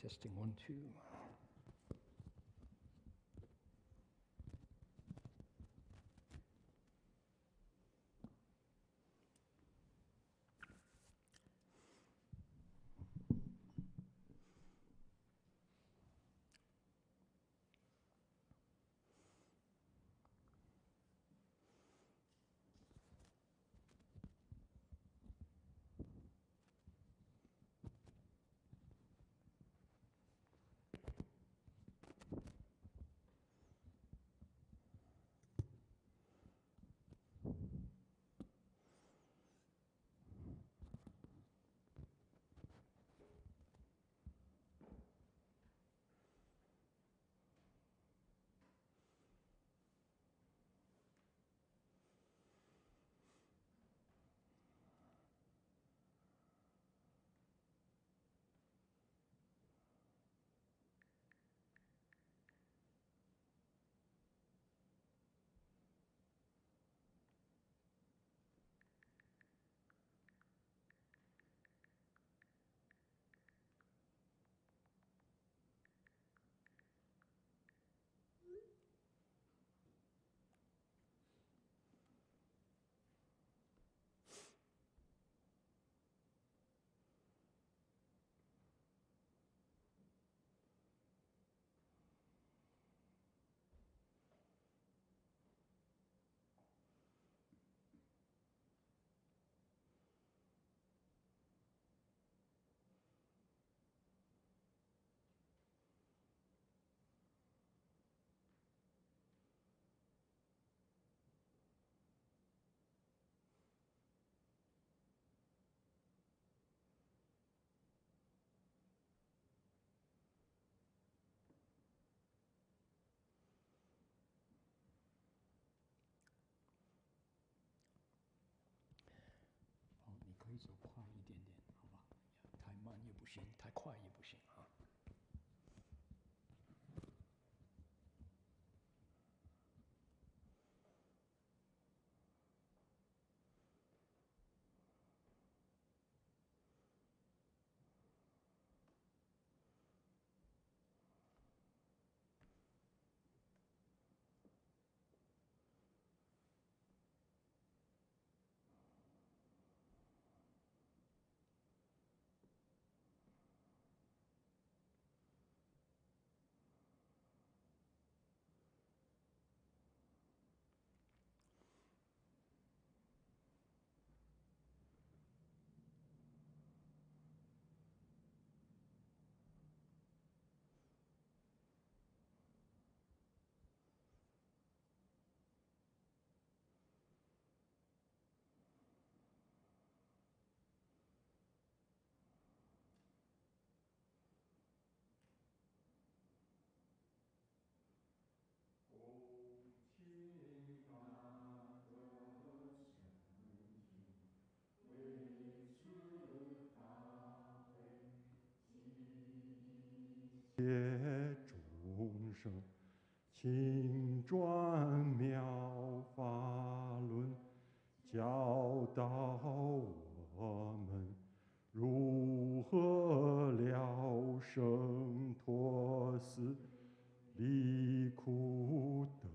Testing 1, 2.你可以走快一点点，好吧？太慢也不行，太快也不行啊。众生请转妙法轮，教导我们如何了生脱死，离苦得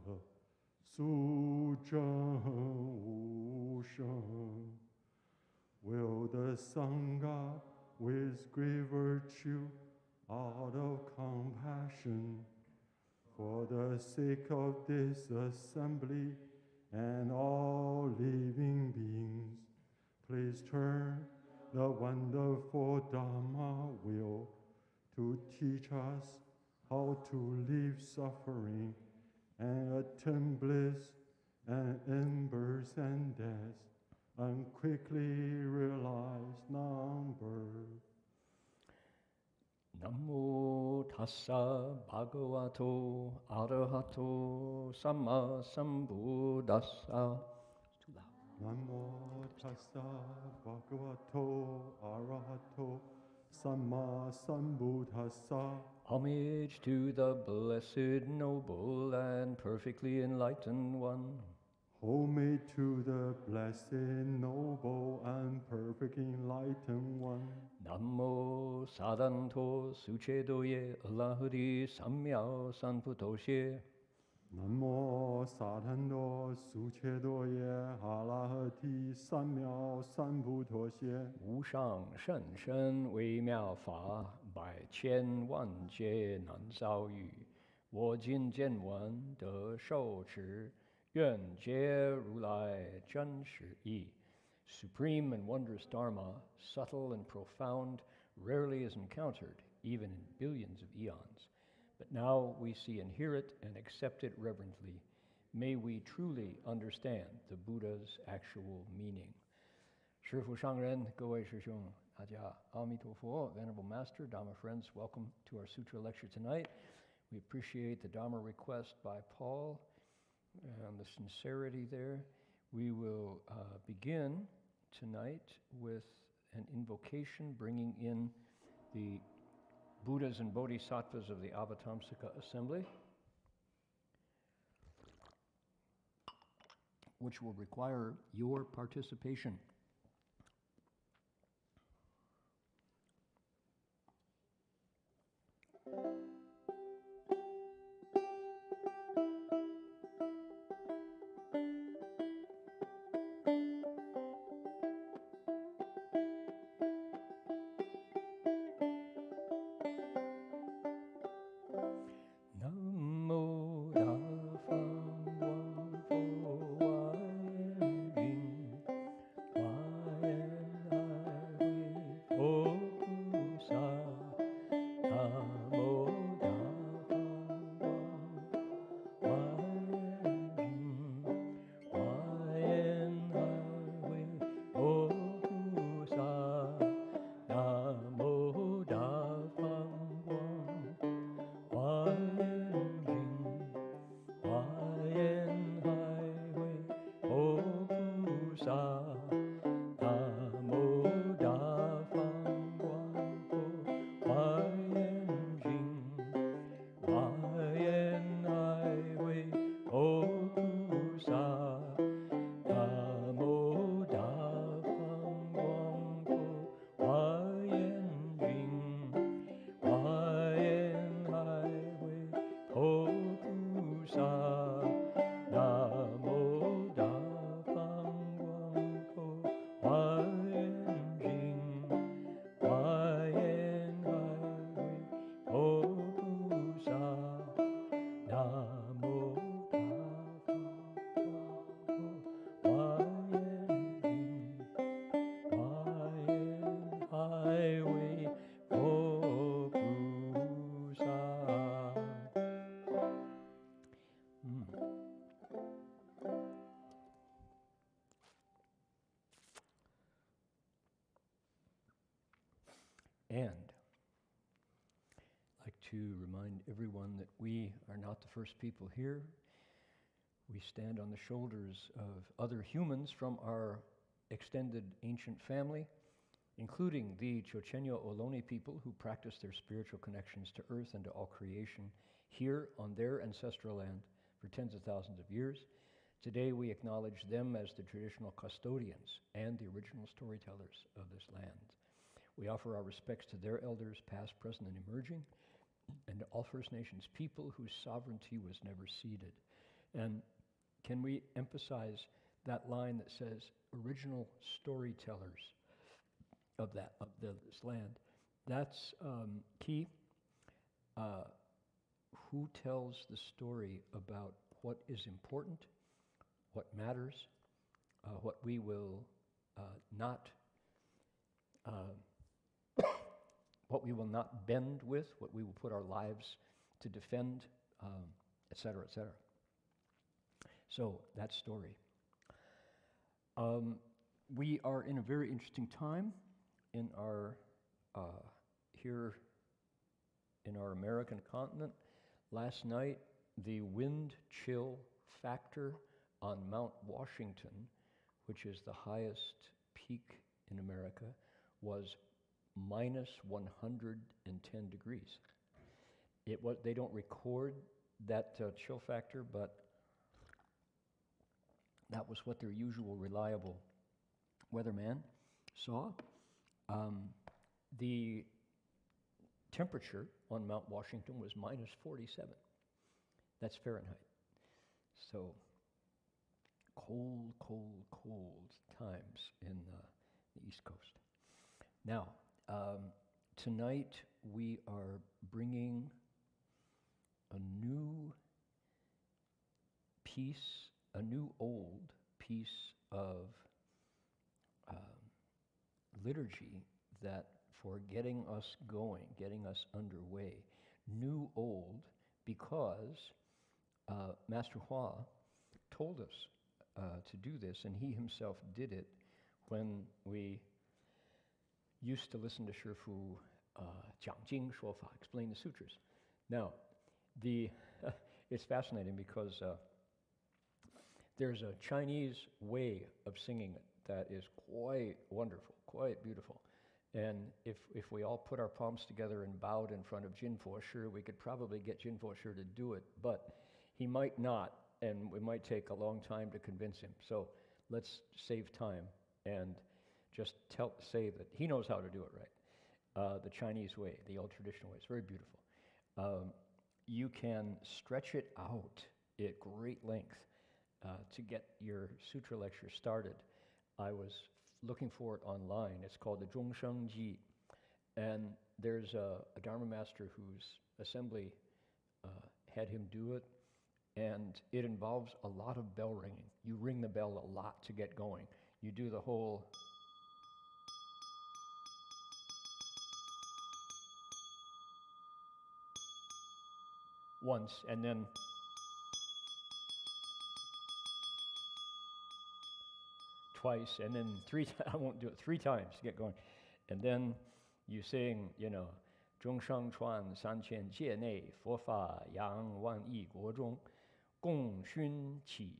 乐，速证无生。Will the Sangha with great virtue, out of compassion, for the sake of this assembly and all living beings, please turn the wonderful Dhamma wheel to teach us how to leave suffering and attain bliss and in birth and death, and quickly realize non-birth. Namo tassa bhagavato arahato samma sambuddhassa. Namo tassa bhagavato arahato samma sambuddhassa. Homage to the blessed, noble, and perfectly enlightened one. Hold me to the blessed, noble, and perfect enlightened one. Namo Sadanto Suchedoye Allahudi Samyao Sanputoshe. Namo Satando Suchedoye Halahati Samyao Sanbhutoshye. 无上甚深微妙法，百千万劫难遭遇。我今见闻得受持，愿解如来真实义。Supreme and wondrous Dharma, subtle and profound, rarely is encountered, even in billions of eons. But now we see and hear it and accept it reverently. May we truly understand the Buddha's actual meaning. 师父上人，各位师兄，大家阿弥陀佛. Venerable Master, Dharma friends, welcome to our Sutra lecture tonight. We appreciate the Dharma request by Paul and the sincerity there. We will begin tonight with an invocation bringing in the Buddhas and Bodhisattvas of the Avatamsaka assembly, which will require your participation. And I'd like to remind everyone that we are not the first people here. We stand on the shoulders of other humans from our extended ancient family, including the Chochenyo Ohlone people who practice their spiritual connections to earth and to all creation here on their ancestral land for tens of thousands of years. Today we acknowledge them as the traditional custodians and the original storytellers of this land. We offer our respects to their elders, past, present, and emerging, and to all First Nations people whose sovereignty was never ceded. And can we emphasize that line that says, original storytellers of this land? That's key. Who tells the story about what is important, what matters, what we will not what we will not bend with, what we will put our lives to defend, etc., etc. So, that story. We are in a very interesting time in our, here in our American continent. Last night, the wind chill factor on Mount Washington, which is the highest peak in America, was minus 110 degrees. They don't record that chill factor, but That was what their usual reliable weatherman saw. The temperature on Mount Washington was minus 47. That's Fahrenheit. So cold, cold, cold times in the East Coast. Now, tonight we are bringing a new piece, a new old piece of liturgy that for getting us going, getting us underway. New old because Master Hua told us to do this, and he himself did it when we used to listen to Shifu 讲经说法, explain the sutras. Now, it's fascinating because there's a Chinese way of singing it that is quite wonderful, quite beautiful. And if we all put our palms together and bowed in front of Jinfo Shi, we could probably get Jinfo Shi to do it, but he might not, and we might take a long time to convince him. So let's save time and just say that he knows how to do it right. The Chinese way, the old traditional way. It's very beautiful. You can stretch it out at great length to get your sutra lecture started. I was looking for it online. It's called the Zhongsheng Ji. And there's a Dharma master whose assembly had him do it. And it involves a lot of bell ringing. You ring the bell a lot to get going. You do the whole once, and then twice, and then three times. I won't do it 3 times to get going. And then you sing, 中上传三千界内佛法扬万亿国中共熏起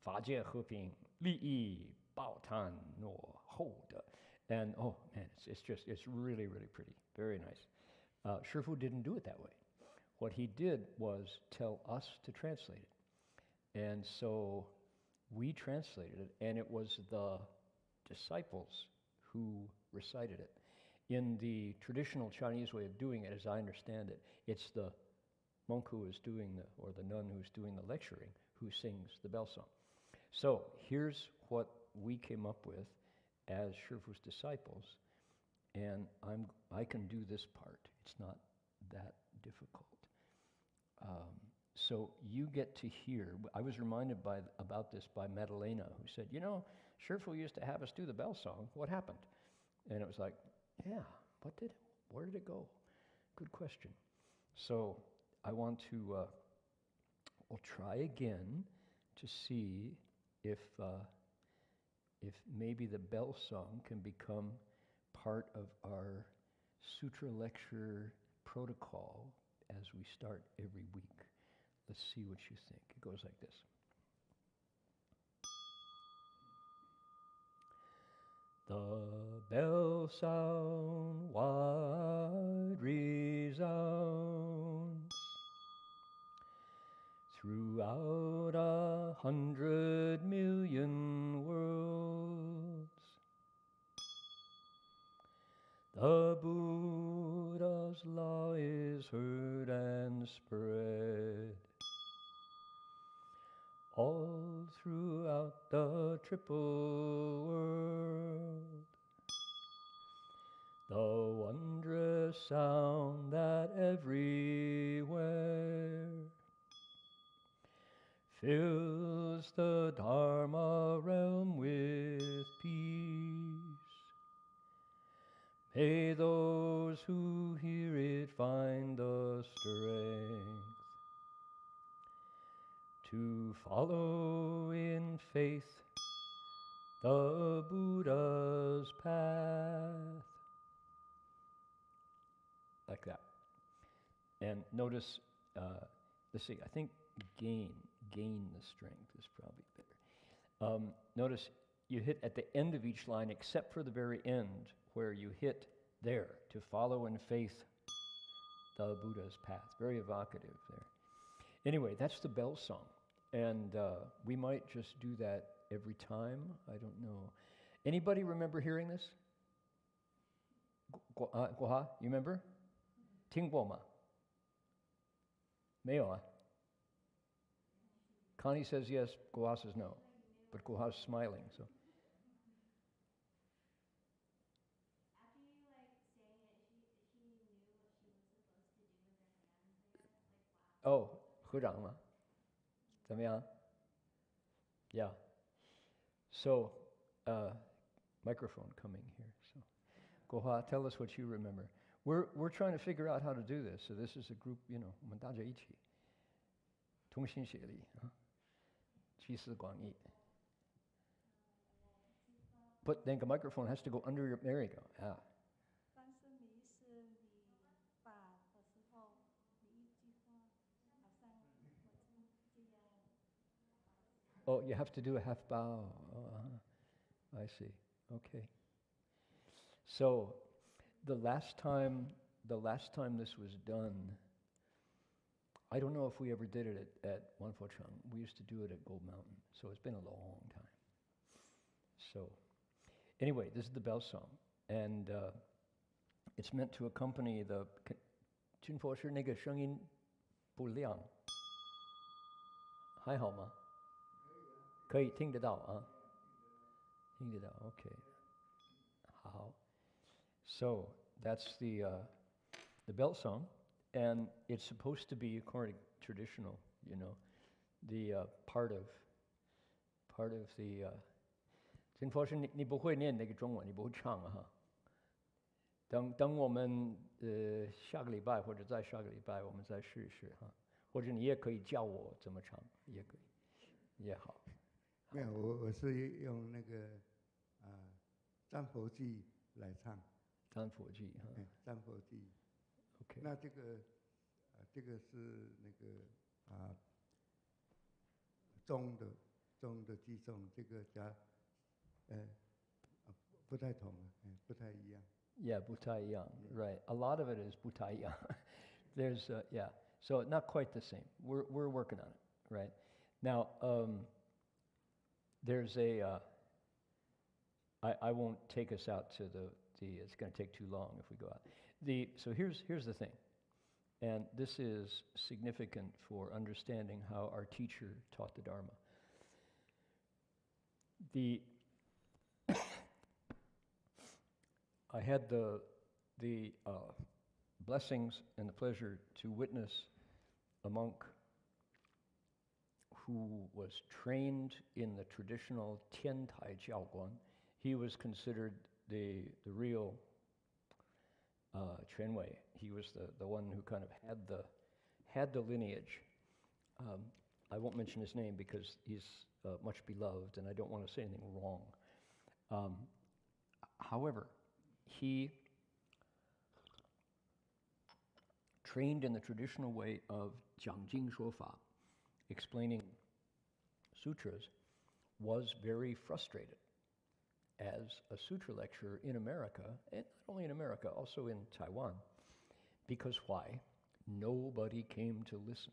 法界和平利益报叹诺后的 and oh man it's really really pretty, very nice. Shifu didn't do it that way. What he did was tell us to translate it, and so we translated it, and it was the disciples who recited it. In the traditional Chinese way of doing it, as I understand it, it's the monk who is doing or the nun who's doing the lecturing who sings the bell song. So here's what we came up with as Shifu's disciples, and I can do this part. It's not that difficult. So you get to hear. I was reminded about this by Madalena, who said, Shifu used to have us do the bell song. What happened? And it was like, yeah, where did it go? Good question. So I want to, we'll try again to see if maybe the bell song can become part of our sutra lecture protocol as we start every week. Let's see what you think. It goes like this. The bell sound wide resounds throughout 100 million worlds. The Buddha's law is heard and spread all throughout the triple world. The wondrous sound that everywhere fills the Dharma realm with peace. May those who hear it find the strength to follow in faith the Buddha's path. Like that. And notice, let's see, I think gain the strength is probably better. Notice you hit at the end of each line, except for the very end, where you hit there, to follow in faith the Buddha's path. Very evocative there. Anyway, that's the bell song. And we might just do that every time. I don't know. Anybody remember hearing this? Guoha, you remember? 听过吗？没有啊。Connie says yes, Guoha says no. But Guoha's smiling, so. After you saying it, she knew what she was supposed to do with her hands, I guess. Wow. Oh, 合掌吗？怎么样？ Yeah. So, microphone coming here. So, Guoha, tell us what you remember. We're trying to figure out how to do this. So this is a group, 我们大家一起同心协力啊，集思广益。But then the microphone has to go under your. There you go. Yeah. 但是你是你把的时候，你一句话，好像我这样。Oh, you have to do a half bow. I see. Okay. So, the last time this was done, I don't know if we ever did it at Wanfocheng. We used to do it at Gold Mountain, so it's been a long time. So, anyway, this is the bell song, and it's meant to accompany the. 军佛是那个声音不亮，还好吗？可以听得到啊，听得到 ，OK， 好。So that's the bell song, and it's supposed to be according to traditional, the part of the. 金佛是你不会念那个中文，你不会唱啊哈。等我们下个礼拜或者再下个礼拜，我们再试一试哈。或者你也可以教我怎么唱，也可以，也好。没有，我是用那个占佛记来唱。占佛记哈。占佛记。OK。那这个是那个中的记诵，这个加不太同不太一样。Yeah, 不太一样, right. A lot of it is 不太一样. There's, yeah, so not quite the same. We're working on it, right? Now, there's a, I won't take us out to the it's going to take too long if we go out. So here's the thing, and this is significant for understanding how our teacher taught the Dharma. I had the blessings and the pleasure to witness a monk who was trained in the traditional Tiantai Jiaoguan. He was considered the real Chuanwei. He was the one who kind of had the lineage. I won't mention his name because he's much beloved, and I don't want to say anything wrong. However, he trained in the traditional way of Jiangjing Shuofa, explaining sutras, was very frustrated as a sutra lecturer in America, and not only in America, also in Taiwan. Because why? Nobody came to listen.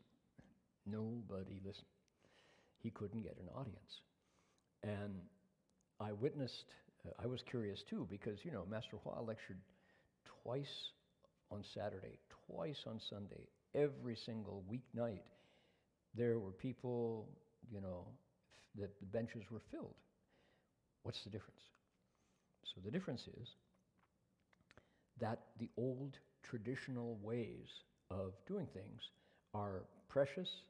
Nobody listened. He couldn't get an audience. And I witnessed, I was curious too, because, Master Hua lectured twice on Saturday, twice on Sunday, every single weeknight. There were people, the benches were filled. What's the difference? So the difference is that the old traditional ways of doing things are precious.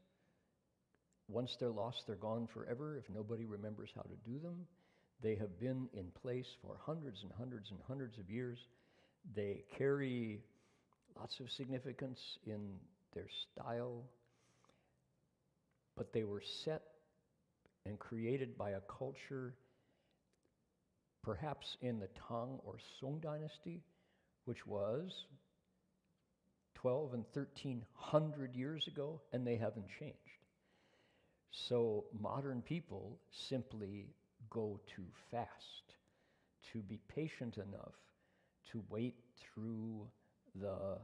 Once they're lost, they're gone forever if nobody remembers how to do them. They have been in place for hundreds and hundreds and hundreds of years. They carry lots of significance in their style, but they were set and created by a culture perhaps in the Tang or Song dynasty, which was 12 and 1300 years ago, and they haven't changed. So modern people simply go too fast to be patient enough to wait through the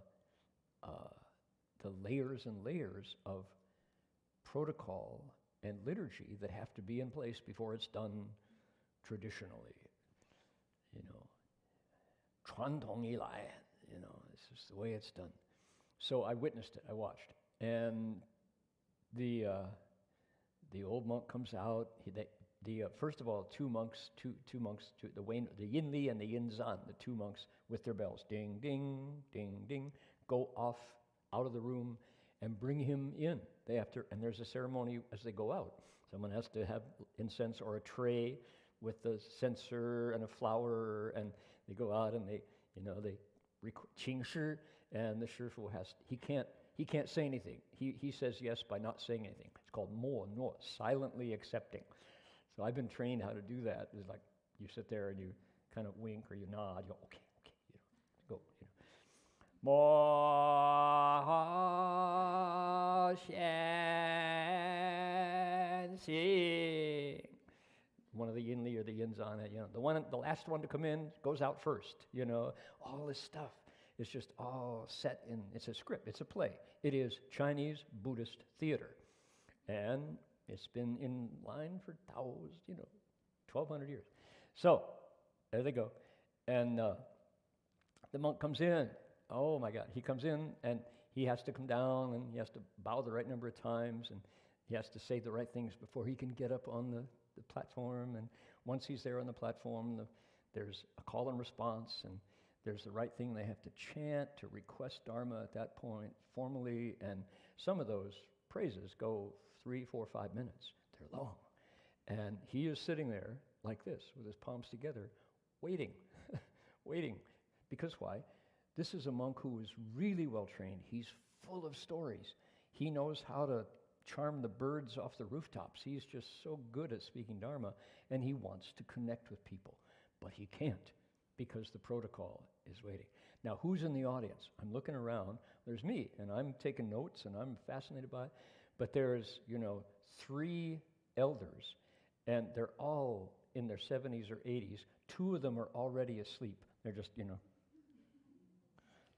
layers and layers of protocol and liturgy that have to be in place before it's done traditionally. You know, 传统以来, you know, it's just the way it's done. So I witnessed it, I watched. And the old monk comes out. First of all, two monks, the Yin Li and the Yin Zan, the two monks with their bells, ding, ding, ding, ding, go off out of the room and bring him in. They have to, and there's a ceremony as they go out. Someone has to have incense or a tray with the censer and a flower, and they go out and they qing shi, and the shifu he can't say anything. He says yes by not saying anything. It's called mo no, silently accepting. So I've been trained how to do that. It's like you sit there and you kind of wink or you nod. You go, okay, go. Mo xian xing. One of the Yin Li or the Yin Zan, the last one to come in goes out first. All this stuff is just all set in. It's a script. It's a play. It is Chinese Buddhist theater, and it's been in line for 1,200 years. So there they go, and the monk comes in. Oh my God, he comes in and he has to come down and he has to bow the right number of times and he has to say the right things before he can get up on the platform. And once he's there on the platform, there's a call and response, and there's the right thing they have to chant to request Dharma at that point formally, and some of those praises go 3, 4, 5 minutes. They're long. And he is sitting there like this with his palms together, waiting, waiting. Because why? This is a monk who is really well trained. He's full of stories. He knows how to charm the birds off the rooftops. He's just so good at speaking Dharma, and he wants to connect with people. But he can't because the protocol is waiting. Now, who's in the audience? I'm looking around. There's me, and I'm taking notes, and I'm fascinated by it. But there's, 3 elders, and they're all in their 70s or 80s. 2 of them are already asleep. They're just,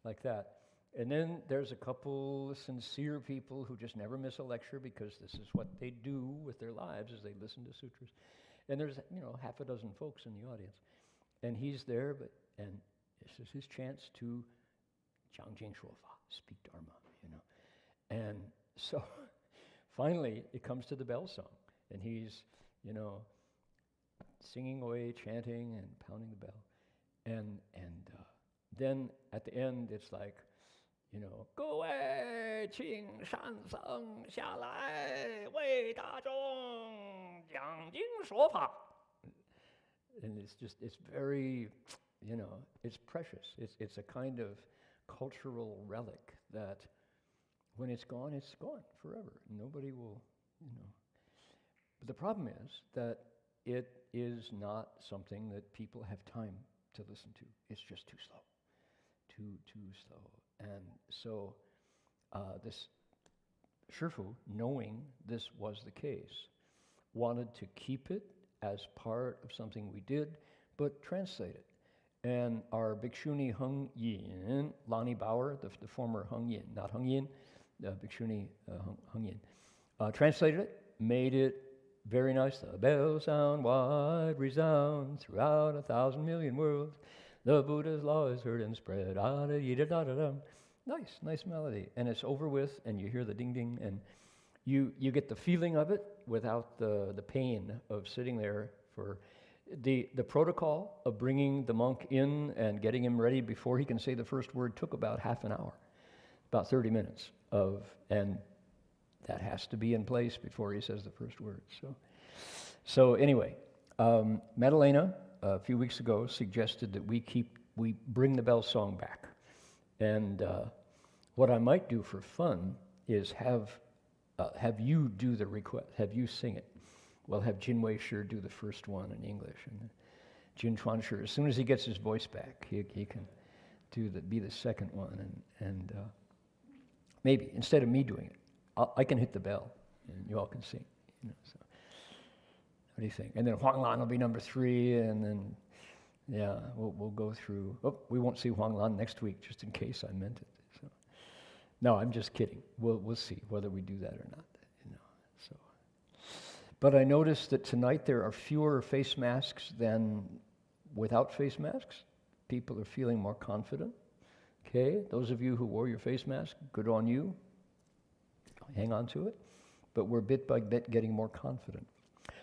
like that. And then there's a couple sincere people who just never miss a lecture because this is what they do with their lives as they listen to sutras. And there's, half a dozen folks in the audience. And he's there, and this is his chance to Jiangjing Shuofa, speak Dharma, And so finally it comes to the bell song, and he's, singing away, chanting and pounding the bell. And then at the end it's like, 各位请上僧下来为大众讲经说法. And it's very, it's precious. It's a kind of cultural relic that when it's gone forever. Nobody will, But the problem is that it is not something that people have time to listen to. It's just too slow. Too slow. And so this Shifu, knowing this was the case, wanted to keep it as part of something we did, but translate it. And our Bhikshuni Heng Yin, Lani Bauer, the former Heng Yin, not Heng Yin, the Bhikshuni Heng Yin, translated it, made it very nice. The bell sound wide resound throughout 1,000 million worlds. The Buddha's law is heard and spread. Nice melody. And it's over with, and you hear the ding ding, and you get the feeling of it without the pain of sitting there for the protocol of bringing the monk in and getting him ready before he can say the first word took about half an hour, about 30 minutes and that has to be in place before he says the first word. So anyway, Madalena a few weeks ago suggested that we bring the bell song back. And what I might do for fun is have you do the request, have you sing it. We'll have Jin Wei Shi do the first one in English, and Jin Chuan Shi, as soon as he gets his voice back, he can be the second one, and maybe instead of me doing it, I can hit the bell, and you all can sing. So. What do you think? And then Huang Lan will be number 3, and then we'll go through. Oh, we won't see Huang Lan next week, just in case I meant it. So. No, I'm just kidding. We'll see whether we do that or not. So. But I noticed that tonight there are fewer face masks than without face masks. People are feeling more confident. Okay, those of you who wore your face mask, good on you. Hang on to it. But we're bit by bit getting more confident.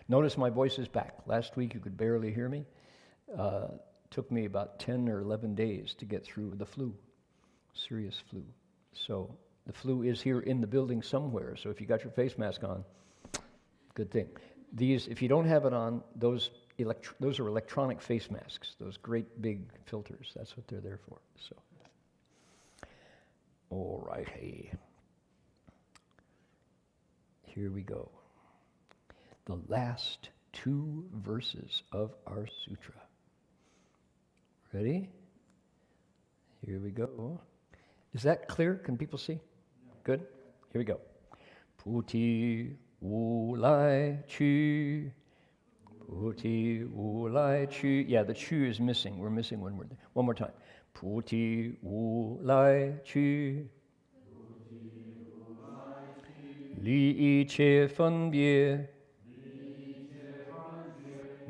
Notice my voice is back. Last week you could barely hear me. Took me about 10 or 11 days to get through the flu, serious flu. So the flu is here in the building somewhere. So if you got your face mask on, good thing. These, if you don't have it on, those are electronic face masks, those great big filters. That's what they're there for. So, all right, hey. Here we go. The last 2 verses of our sutra. Ready? Here we go. Is that clear? Can people see? Good? Here we go. Puti wu lai chu. Puti wu lai chu. Yeah, the chu is missing. We're missing one word there. One more time. Puti wu lai chu. Li yi che fen bie.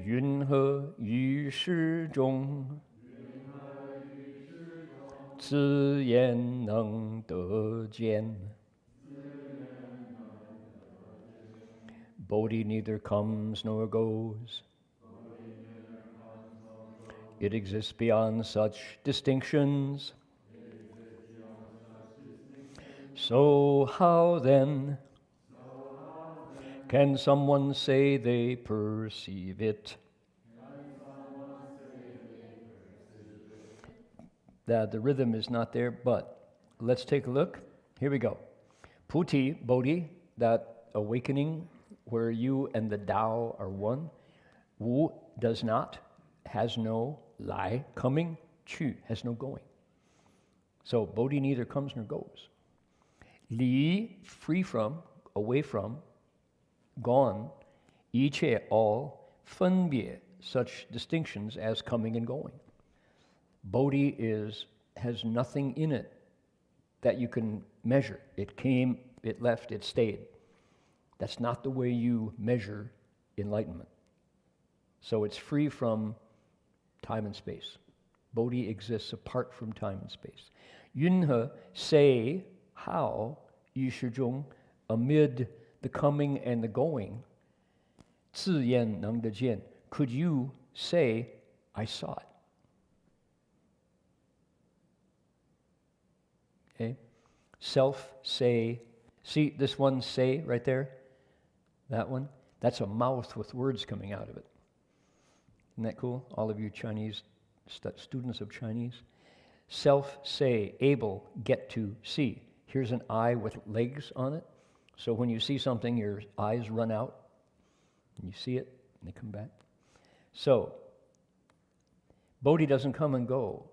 Yun he yu shi zhong. 自言能得见 Bodhi neither comes nor goes. It exists beyond such distinctions. So how then can someone say they perceive it? That the rhythm is not there, but let's take a look. Here we go. Puti, Bodhi, that awakening where you and the Tao are one. Wu does not, has no, lai, coming, chu, has no going. So Bodhi neither comes nor goes. Li, free from, away from, gone. Yi che, all, fen bie, such distinctions as coming and going. Bodhi has nothing in it that you can measure. It came, it left, it stayed. That's not the way you measure enlightenment. So it's free from time and space. Bodhi exists apart from time and space. Yunhe, say, how, yu shi zhong, amid the coming and the going, 自言能得见, could you say, I saw it? Okay. Self, say, see this one, say, right there? That one? That's a mouth with words coming out of it. Isn't that cool? All of you Chinese, students of Chinese. Self, say, able, get to, see. Here's an eye with legs on it. So when you see something, your eyes run out, and you see it, and they come back. So, Bodhi doesn't come and go.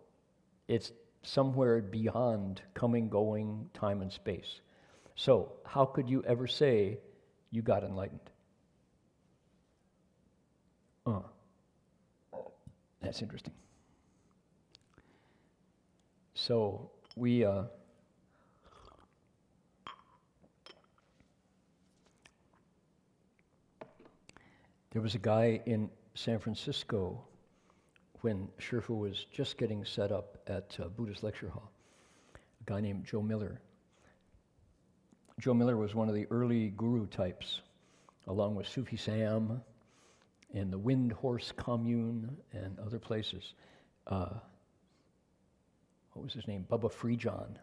It's somewhere beyond coming, going, time and space. So, how could you ever say you got enlightened? That's interesting. So, there was a guy in San Francisco when Shifu was just getting set up at Buddhist Lecture Hall, a guy named Joe Miller. Joe Miller was one of the early guru types, along with Sufi Sam and the Wind Horse Commune and other places. What was his name? Bubba Freejohn.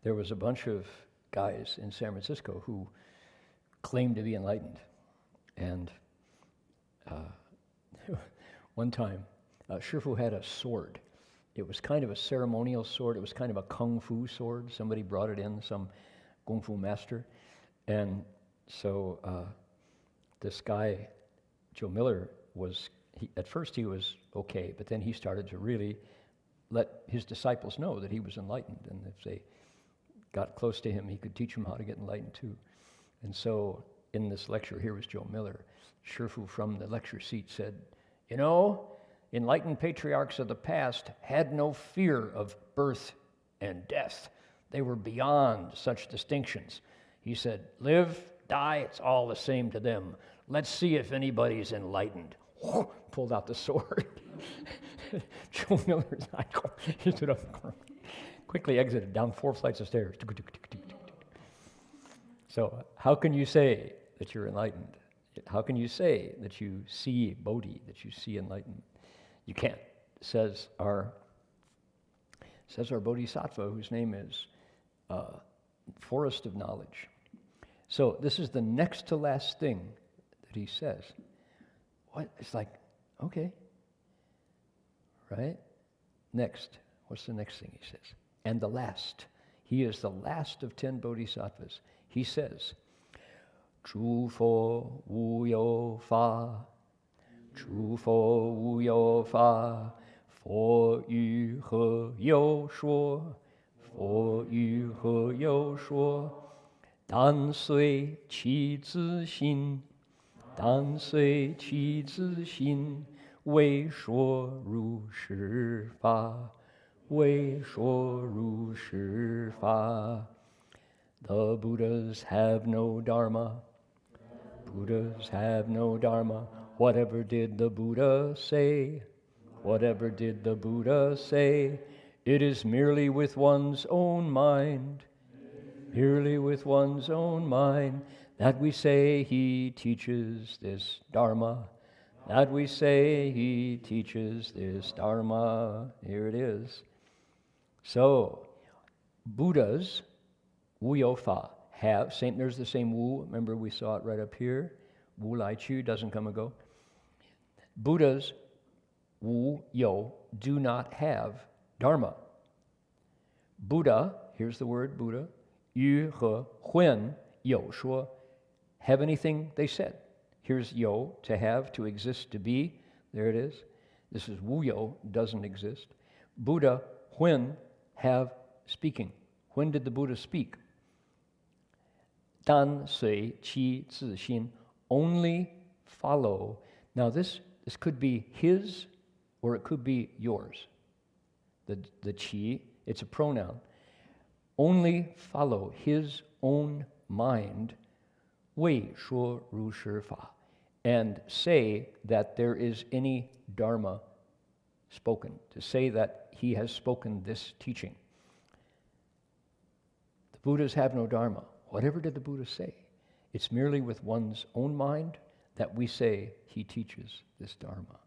There was a bunch of guys in San Francisco who claimed to be enlightened. And one time, Shifu had a sword. It was kind of a ceremonial sword. It was kind of a kung fu sword. Somebody brought it in, some kung fu master. And so this guy, Joe Miller, at first he was okay, but then he started to really let his disciples know that he was enlightened. And if they got close to him, he could teach them how to get enlightened too. And so in this lecture, here was Joe Miller. Shifu from the lecture seat said, you know, enlightened patriarchs of the past had no fear of birth and death. They were beyond such distinctions. He said, live, die, it's all the same to them. Let's see if anybody's enlightened. Pulled out the sword. He stood up, quickly exited down 4 flights of stairs. So how can you say that you're enlightened? How can you say that you see Bodhi, that you see enlightenment? You can't, says our Bodhisattva, whose name is Forest of Knowledge. So this is the next to last thing that he says. What? It's like, okay, right? Next, what's the next thing he says? And the last. He is the last of 10 bodhisattvas. He says, 诸佛无有法，诸佛无有法，佛于何有说？佛于何有说？但随其自性，但随其自性，为说如是法，为说如是法。The Buddhas have no dharma. Buddhas have no dharma. Whatever did the Buddha say? Whatever did the Buddha say? It is merely with one's own mind, merely with one's own mind, that we say he teaches this dharma, that we say he teaches this dharma. Here it is. So, Buddhas, Wu You Fa, have, there's the same Wu, remember we saw it right up here. Wu Lai Chu doesn't come and go. Buddhas, Wu You, do not have dharma. Buddha, here's the word Buddha, Yu He Huan You Shuo, have anything they said. Here's Yo, to have, to exist, to be. There it is. This is Wu You, doesn't exist. Buddha, when, have, speaking. When did the Buddha speak? Dan Sui Qi Zi Xin, only follow. Now this could be his or it could be yours. The qi, it's a pronoun. Only follow his own mind, wei shuo ru shi fa, and say that there is any dharma spoken, to say that he has spoken this teaching. The Buddhas have no dharma. Whatever did the Buddha say? It's merely with one's own mind that we say he teaches this dharma.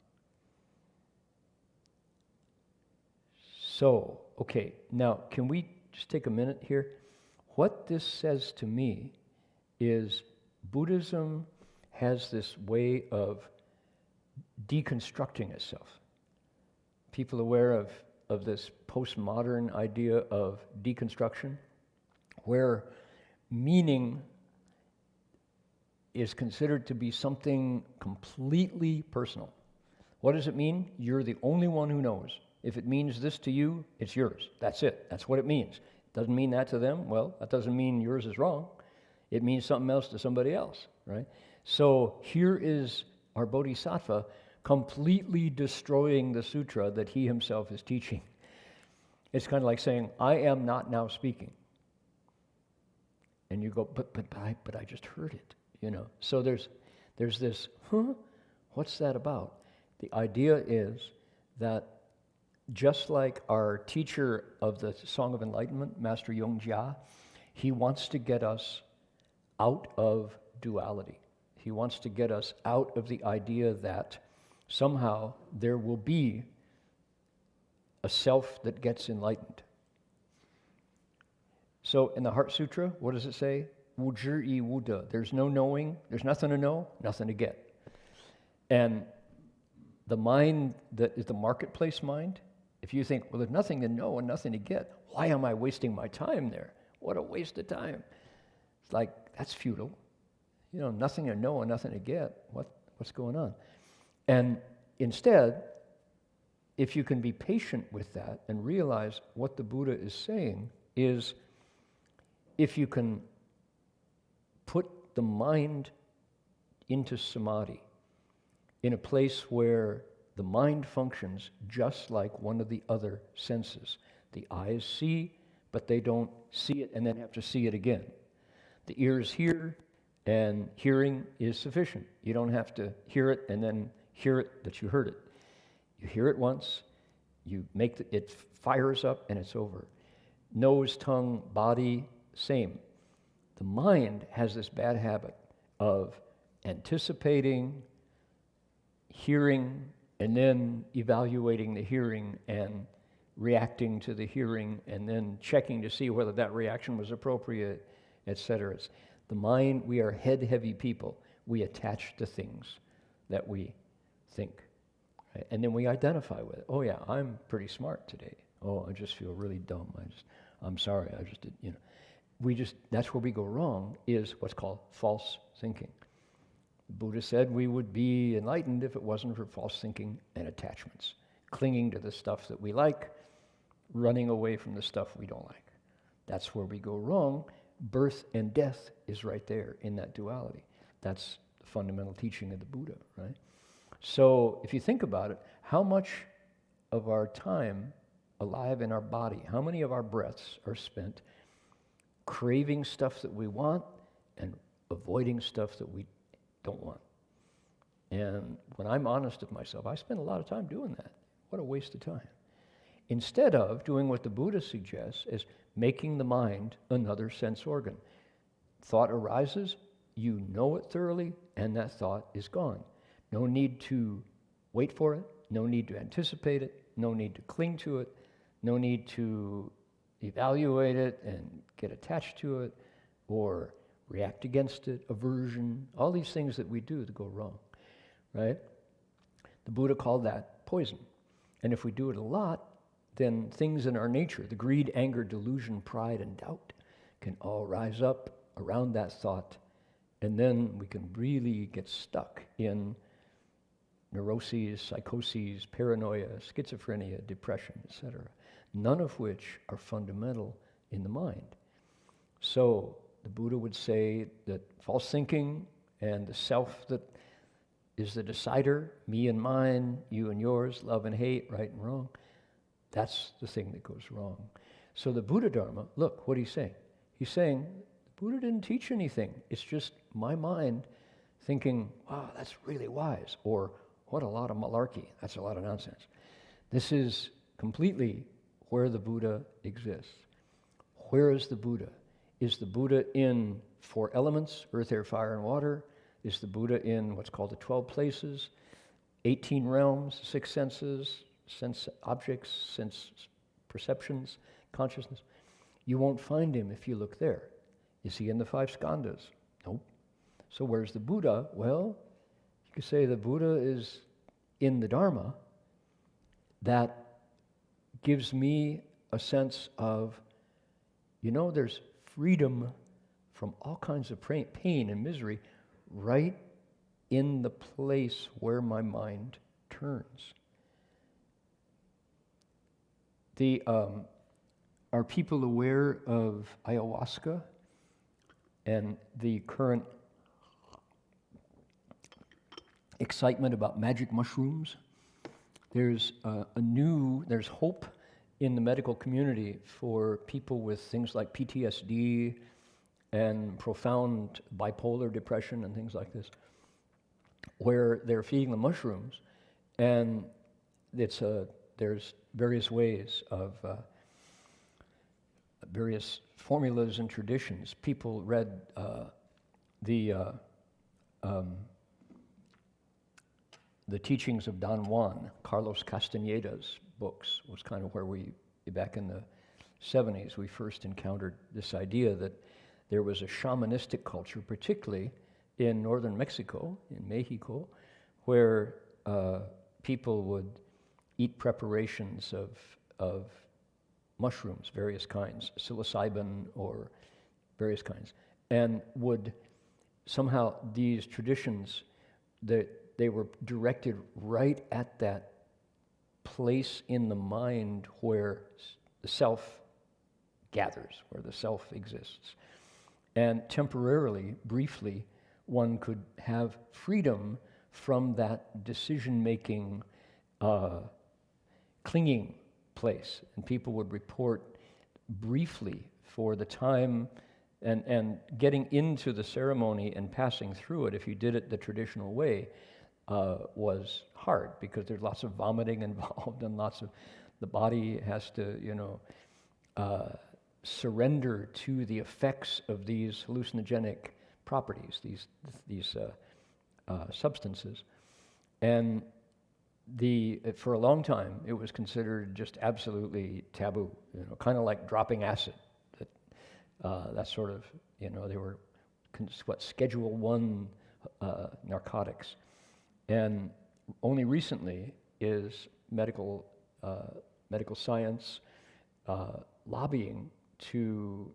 So, okay, now can we just take a minute here? What this says to me is Buddhism has this way of deconstructing itself. People aware of this postmodern idea of deconstruction, where meaning is considered to be something completely personal. What does it mean? You're the only one who knows. If it means this to you, it's yours. That's it. That's what it means. Doesn't mean that to them. Well, that doesn't mean yours is wrong. It means something else to somebody else, right? So here is our Bodhisattva completely destroying the sutra that he himself is teaching. It's kind of like saying, I am not now speaking. And you go, but I just heard it, you know. So there's this, what's that about? The idea is that just like our teacher of the Song of Enlightenment, Master Yongjia, he wants to get us out of duality. He wants to get us out of the idea that somehow there will be a self that gets enlightened. So in the Heart Sutra, what does it say? Wu zhi yi wu de. There's no knowing, there's nothing to know, nothing to get. And the mind that is the marketplace mind, if you think, well, there's nothing to know and nothing to get, why am I wasting my time there? What a waste of time. It's like, that's futile. You know, nothing to know and nothing to get. What's going on? And instead, if you can be patient with that and realize what the Buddha is saying is, if you can put the mind into samadhi, in a place where the mind functions just like one of the other senses. The eyes see, but they don't see it and then have to see it again. The ears hear, And hearing is sufficient. You don't have to hear it and then hear it that you heard it. You hear it once, you make it fires up, and it's over. Nose, tongue, body, same. The mind has this bad habit of anticipating, hearing, and then evaluating the hearing and reacting to the hearing and then checking to see whether that reaction was appropriate, etc. The mind, we are head-heavy people. We attach to things that we think. Right? And then we identify with it. Oh yeah, I'm pretty smart today. Oh, I just feel really dumb. I'm sorry, I just did, that's where we go wrong, is what's called false thinking. The Buddha said we would be enlightened if it wasn't for false thinking and attachments, clinging to the stuff that we like, running away from the stuff we don't like. That's where we go wrong. Birth and death is right there in that duality. That's the fundamental teaching of the Buddha, right? So if you think about it, how much of our time alive in our body, how many of our breaths are spent craving stuff that we want and avoiding stuff that we don't want? And when I'm honest with myself, I spend a lot of time doing that. What a waste of time. Instead of doing what the Buddha suggests, is making the mind another sense organ. Thought arises, you know it thoroughly, and that thought is gone. No need to wait for it, no need to anticipate it, no need to cling to it, no need to evaluate it and get attached to it or react against it, aversion, all these things that we do that go wrong, right? The Buddha called that poison. And if we do it a lot, then things in our nature, the greed, anger, delusion, pride, and doubt, can all rise up around that thought, and then we can really get stuck in neuroses, psychoses, paranoia, schizophrenia, depression, etc., none of which are fundamental in the mind. So the Buddha would say that false thinking and the self that is the decider, me and mine, you and yours, love and hate, right and wrong, that's the thing that goes wrong. So the Buddha Dharma, look, what he's saying. He's saying, the Buddha didn't teach anything. It's just my mind thinking, wow, that's really wise, or what a lot of malarkey, that's a lot of nonsense. This is completely where the Buddha exists. Where is the Buddha? Is the Buddha in 4 elements, earth, air, fire, and water? Is the Buddha in what's called the 12 places, 18 realms, 6 senses, sense objects, sense perceptions, consciousness? You won't find him if you look there. Is he in the 5 skandhas? Nope. So where's the Buddha? Well, you could say the Buddha is in the Dharma. That gives me a sense of, there's freedom from all kinds of pain and misery right in the place where my mind turns. Are people aware of ayahuasca and the current excitement about magic mushrooms? There's there's hope in the medical community for people with things like PTSD and profound bipolar depression and things like this, where they're feeding the mushrooms, and there's various ways of various formulas and traditions. People read the teachings of Don Juan, Carlos Castaneda's books, was kind of where back in the 70s, we first encountered this idea that there was a shamanistic culture, particularly in northern Mexico, in Mexico, where people would eat preparations of mushrooms, various kinds, psilocybin or various kinds, and would somehow, these traditions, they were directed right at that place in the mind where the self gathers, where the self exists. And temporarily, briefly, one could have freedom from that decision-making, clinging place. And people would report briefly, for the time And getting into the ceremony and passing through it, if you did it the traditional way, was hard because there's lots of vomiting involved and the body has to, surrender to the effects of these hallucinogenic properties, these substances. And for a long time, it was considered just absolutely taboo, kind of like dropping acid. That sort of, they were Schedule I narcotics. And only recently is medical science lobbying to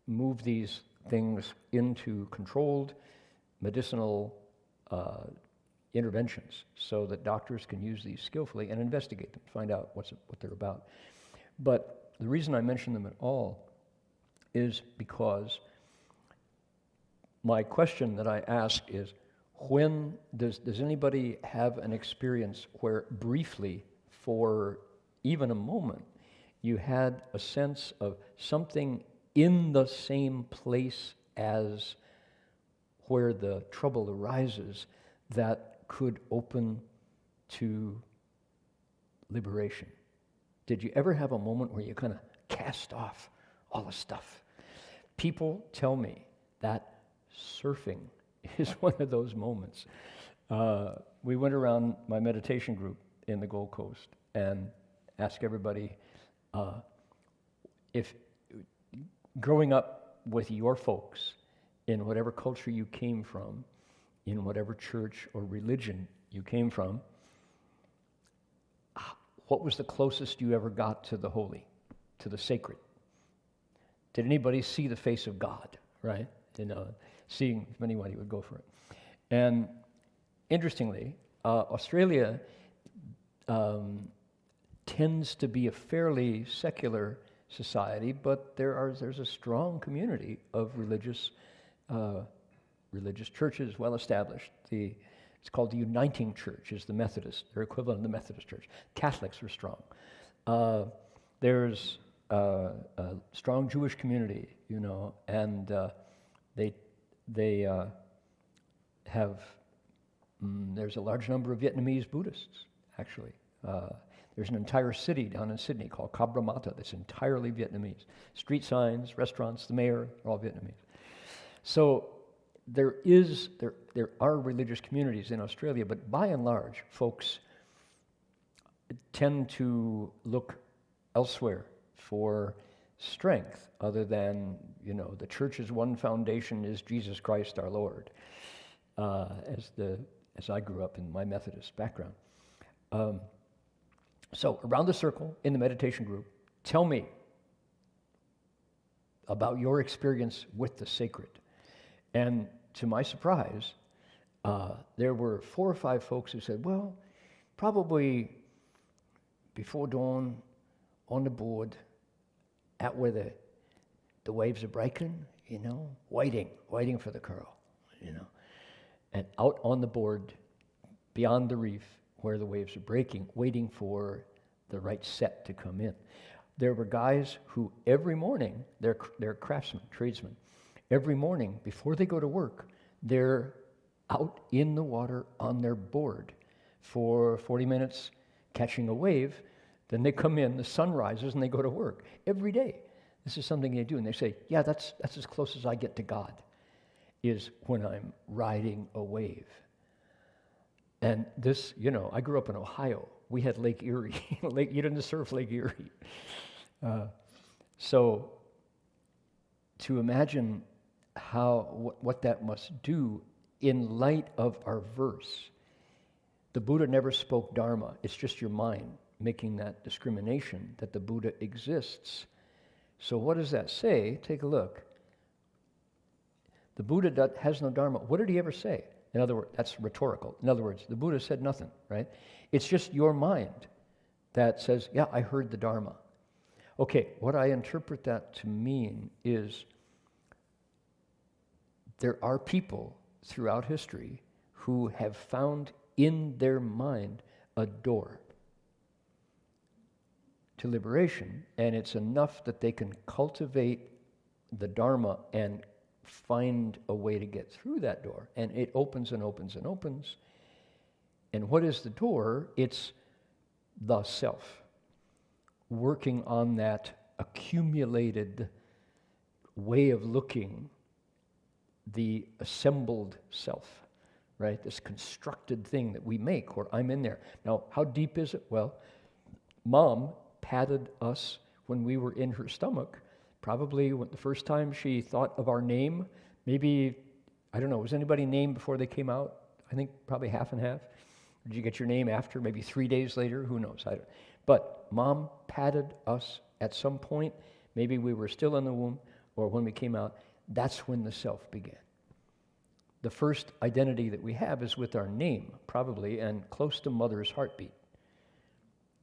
move these things into controlled medicinal interventions so that doctors can use these skillfully and investigate them, find out what they're about. But the reason I mention them at all is because my question that I ask is, when does anybody have an experience where briefly, for even a moment, you had a sense of something in the same place as where the trouble arises that could open to liberation? Did you ever have a moment where you kind of cast off all the stuff? People tell me that surfing is one of those moments. We went around my meditation group in the Gold Coast and asked everybody if growing up with your folks in whatever culture you came from, in whatever church or religion you came from, what was the closest you ever got to the holy, to the sacred? Did anybody see the face of God, right? Seeing if anybody would go for it. And interestingly, Australia tends to be a fairly secular society, but there's a strong community of religious churches, well established. It's called the Uniting Church, is the Methodist, their equivalent of the Methodist Church. Catholics are strong. There's a strong Jewish community, and they have, there's a large number of Vietnamese Buddhists, actually. There's an entire city down in Sydney called Cabramatta that's entirely Vietnamese. Street signs, restaurants, the mayor, are all Vietnamese. So there are religious communities in Australia, but by and large, folks tend to look elsewhere for strength other than, the church's one foundation is Jesus Christ our Lord, as I grew up in my Methodist background. So around the circle in the meditation group, tell me about your experience with the sacred. And to my surprise, there were 4 or 5 folks who said, well, probably before dawn, on the board, at where the waves are breaking, waiting for the curl, and out on the board, beyond the reef, where the waves are breaking, waiting for the right set to come in. There were guys who every morning, they're craftsmen, tradesmen, every morning before they go to work, they're out in the water on their board for 40 minutes catching a wave. Then they come in, the sun rises, and they go to work every day. This is something they do, and they say, yeah, that's as close as I get to God, is when I'm riding a wave. And this, I grew up in Ohio. We had Lake Erie. You didn't surf Lake Erie. So to imagine what that must do in light of our verse. The Buddha never spoke Dharma. It's just your mind making that discrimination that the Buddha exists. So what does that say? Take a look. The Buddha has no Dharma. What did he ever say? In other words, that's rhetorical. In other words, the Buddha said nothing, right? It's just your mind that says, yeah, I heard the Dharma. Okay, what I interpret that to mean is there are people throughout history who have found in their mind a door to liberation, and it's enough that they can cultivate the Dharma and find a way to get through that door. And it opens and opens and opens. And what is the door? It's the self, working on that accumulated way of looking, the assembled self, right? This constructed thing that we make, where I'm in there. Now, how deep is it? Well, Mom patted us when we were in her stomach, probably when the first time she thought of our name, maybe, I don't know, was anybody named before they came out? I think probably half and half. Did you get your name after, maybe 3 days later? Who knows? I don't. But Mom patted us at some point. Maybe we were still in the womb, or when we came out. That's when the self began. The first identity that we have is with our name, probably, and close to mother's heartbeat.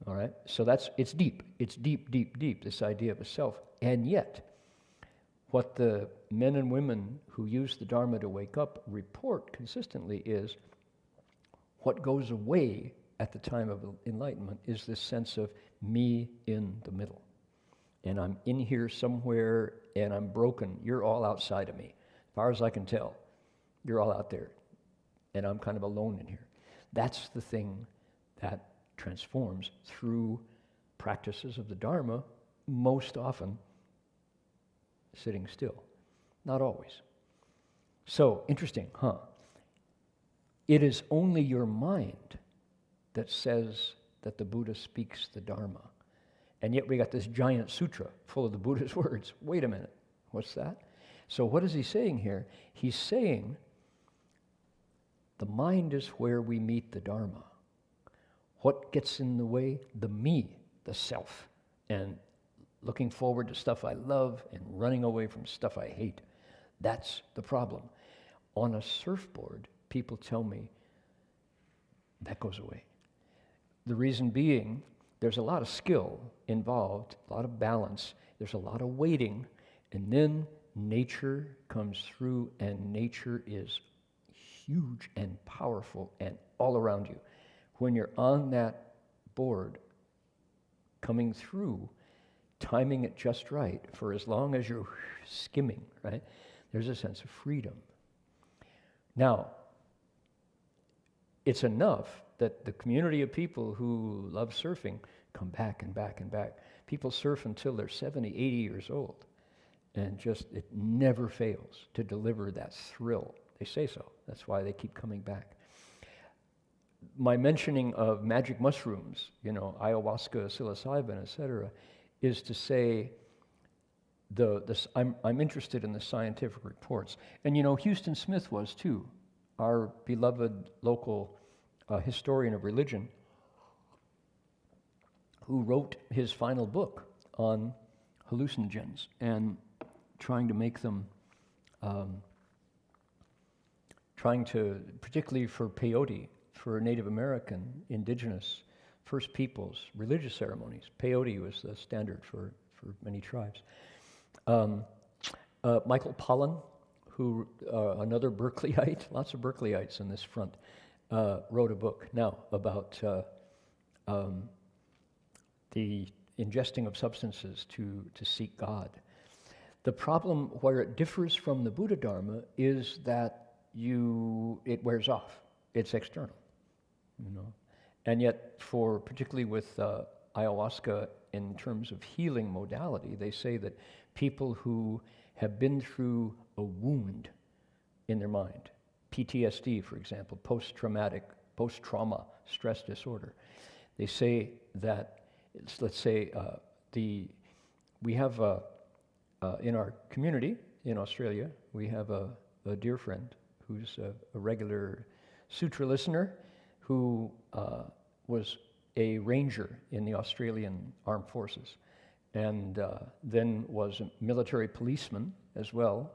All right? So it's deep. It's deep, deep, deep, this idea of a self. And yet, what the men and women who use the Dharma to wake up report consistently is what goes away at the time of enlightenment is this sense of me in the middle. And I'm in here somewhere, and I'm broken. You're all outside of me. As far as I can tell, you're all out there, and I'm kind of alone in here. That's the thing that transforms through practices of the Dharma, most often sitting still. Not always. So, interesting, huh? It is only your mind that says that the Buddha speaks the Dharma. And yet we got this giant sutra full of the Buddha's words. Wait a minute, what's that? So what is he saying here? He's saying the mind is where we meet the Dharma. What gets in the way? The me, the self, and looking forward to stuff I love and running away from stuff I hate. That's the problem. On a surfboard, people tell me that goes away. The reason being, there's a lot of skill involved, a lot of balance, there's a lot of waiting, and then nature comes through, and nature is huge and powerful and all around you. When you're on that board, coming through, timing it just right, for as long as you're skimming, right, there's a sense of freedom. Now, it's enough that the community of people who love surfing come back and back and back. People surf until they're 70, 80 years old, and just it never fails to deliver that thrill. They say so. That's why they keep coming back. My mentioning of magic mushrooms, ayahuasca, psilocybin, etc., is to say I'm interested in the scientific reports. And Houston Smith was too, our beloved local historian of religion, who wrote his final book on hallucinogens and trying to make them, particularly for peyote, for Native American, indigenous, First Peoples, religious ceremonies. Peyote was the standard for many tribes. Michael Pollan, who, another Berkeleyite, lots of Berkeleyites in this front, wrote a book now about the ingesting of substances to seek God. The problem where it differs from the Buddha Dharma is that it wears off. It's external, And yet, particularly with ayahuasca, in terms of healing modality, they say that people who have been through a wound in their mind, PTSD, for example, post-trauma stress disorder, they say that, let's say, we have in our community in Australia, we have a dear friend who's a regular Sutra listener who was a ranger in the Australian Armed Forces, and then was a military policeman as well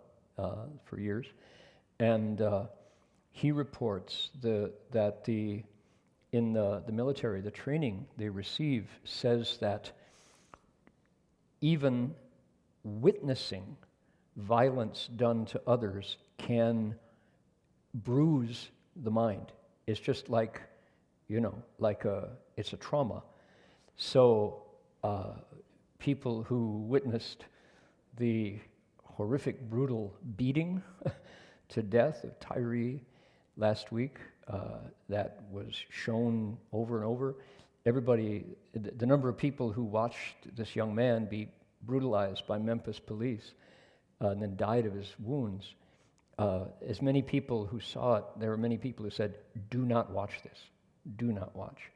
for years. And he reports that in the military, the training they receive says that even witnessing violence done to others can bruise the mind. It's just like, it's a trauma. So people who witnessed the horrific, brutal beating to death of Tyree last week that was shown over and over. Everybody, the number of people who watched this young man be brutalized by Memphis police and then died of his wounds, as many people who saw it, there were many people who said, do not watch this, do not watch.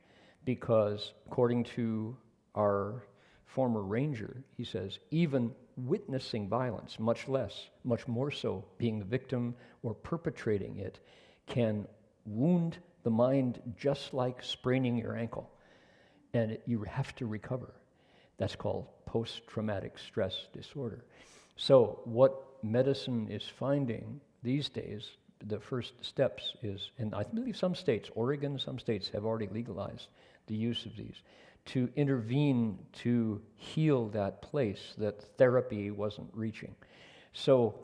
Because according to our former ranger, he says, even witnessing violence, much more so being the victim or perpetrating it, can wound the mind just like spraining your ankle. And you have to recover. That's called post-traumatic stress disorder. So what medicine is finding these days, the first steps is, and I believe some states, Oregon, some states have already legalized the use of these, to intervene to heal that place that therapy wasn't reaching. So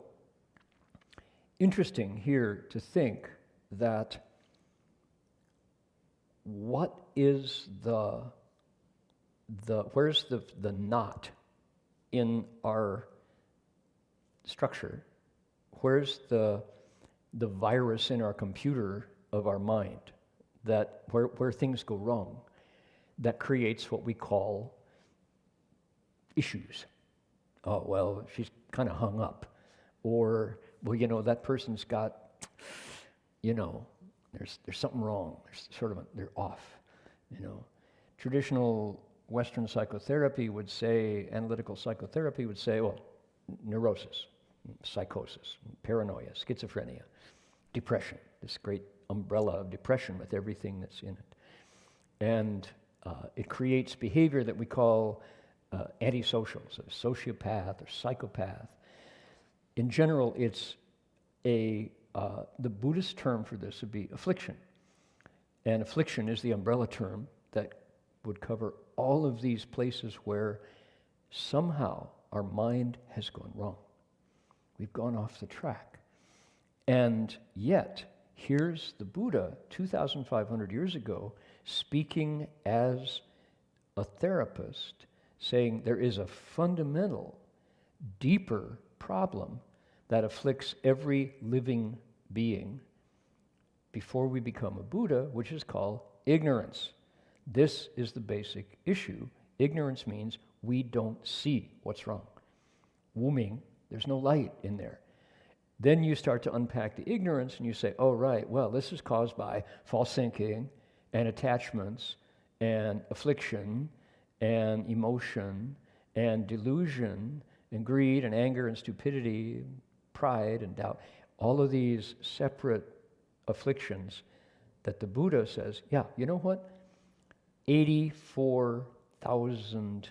interesting here to think that what is where's the knot in our structure? Where's the virus in our computer of our mind that where things go wrong that creates what we call issues? Oh, well, she's kind of hung up. Or, well, you know, that person's got, you know, there's something wrong. There's sort of they're off, you know. Traditional Western psychotherapy would say, analytical psychotherapy would say, well, neurosis, psychosis, paranoia, schizophrenia, depression, this great umbrella of depression with everything that's in it. And it creates behavior that we call antisocial, so sociopath or psychopath. In general, it's the Buddhist term for this would be affliction. And affliction is the umbrella term that would cover all of these places where somehow our mind has gone wrong. We've gone off the track. And yet, here's the Buddha 2,500 years ago speaking as a therapist, saying there is a fundamental, deeper problem that afflicts every living being before we become a Buddha, which is called ignorance. This is the basic issue. Ignorance means we don't see what's wrong. Wu Ming, there's no light in there. Then you start to unpack the ignorance and you say, oh, right, well, this is caused by false thinking and attachments and affliction and emotion and delusion and greed and anger and stupidity, and pride and doubt. All of these separate afflictions that the Buddha says, yeah, you know what? 84,000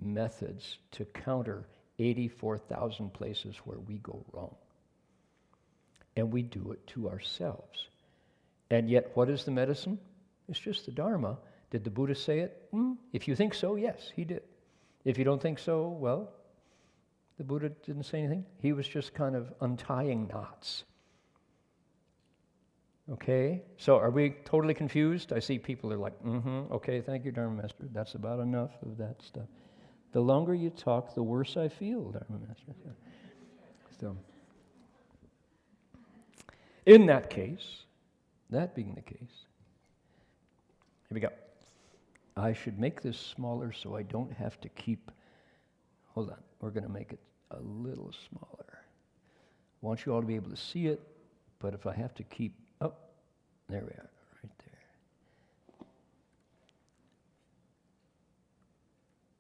methods to counter 84,000 places where we go wrong. And we do it to ourselves. And yet, what is the medicine? It's just the Dharma. Did the Buddha say it? If you think so, yes, he did. If you don't think so, well, the Buddha didn't say anything. He was just kind of untying knots. Okay? So are we totally confused? I see people are like, okay, thank you, Dharma Master. That's about enough of that stuff. The longer you talk, the worse I feel, Dharma Master. So, in that case, that being the case, here we go. I should make this smaller so I don't have to keep, hold on, we're going to make it a little smaller. I want you all to be able to see it, but if I have to keep, oh, there we are, right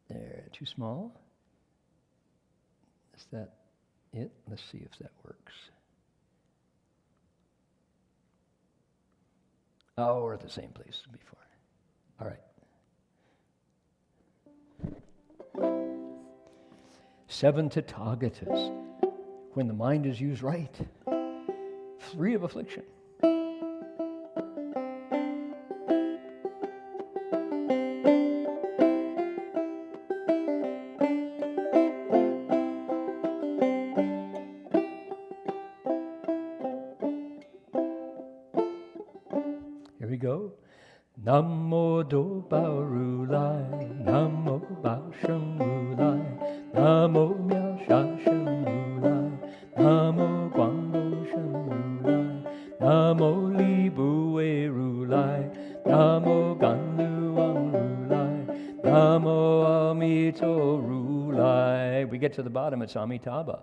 there. There, too small? Is that it? Let's see if that works. Oh, we're at the same place as before. All right. 7 Tathagatas, when the mind is used right, free of affliction. Here we go. Namo Do Bao Ru Lai, Namo Bao Sheng Ru Lai, Namo Miao Sha Sheng Ru Lai, Namo Li Bui Ru Lai, Namo Gan Luang Ru Lai, Namo Amito Ru Lai. We get to the bottom, it's Amitabha.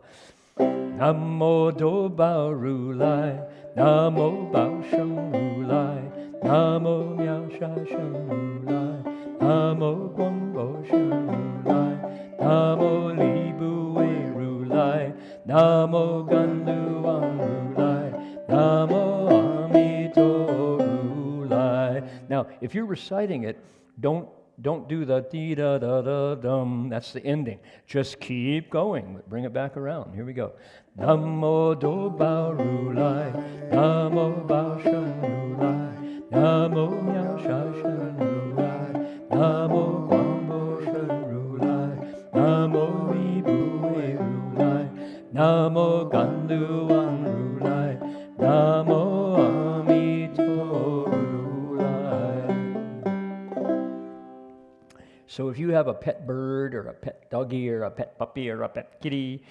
Namo Do Bao Ru Lai, Namo Bao Sheng Ru Lai, Namo Miao Sha Sheng Ru Lai, Namo Guang Bo Sheng Ru Lai, Namo Li Bui Ru Lai, Namo Gan Luang Ru Lai, Namo Amito Ru Lai. Now, if you're reciting it, don't do the dee da da da dum. That's the ending. Just keep going. Bring it back around. Here we go. Namo Do Bao Ru Lai, Namo Bao Sheng Ru Lai, Namo Miao Sha Sheng Ru Lai, Namo Guang Bo Sheng Ru Lai, Namo Li Bui Ru Lai, Namo Gan Luang Ru Lai, Namo Amito Ru Lai. So if you have a pet bird or a pet doggy or a pet puppy or a pet kitty,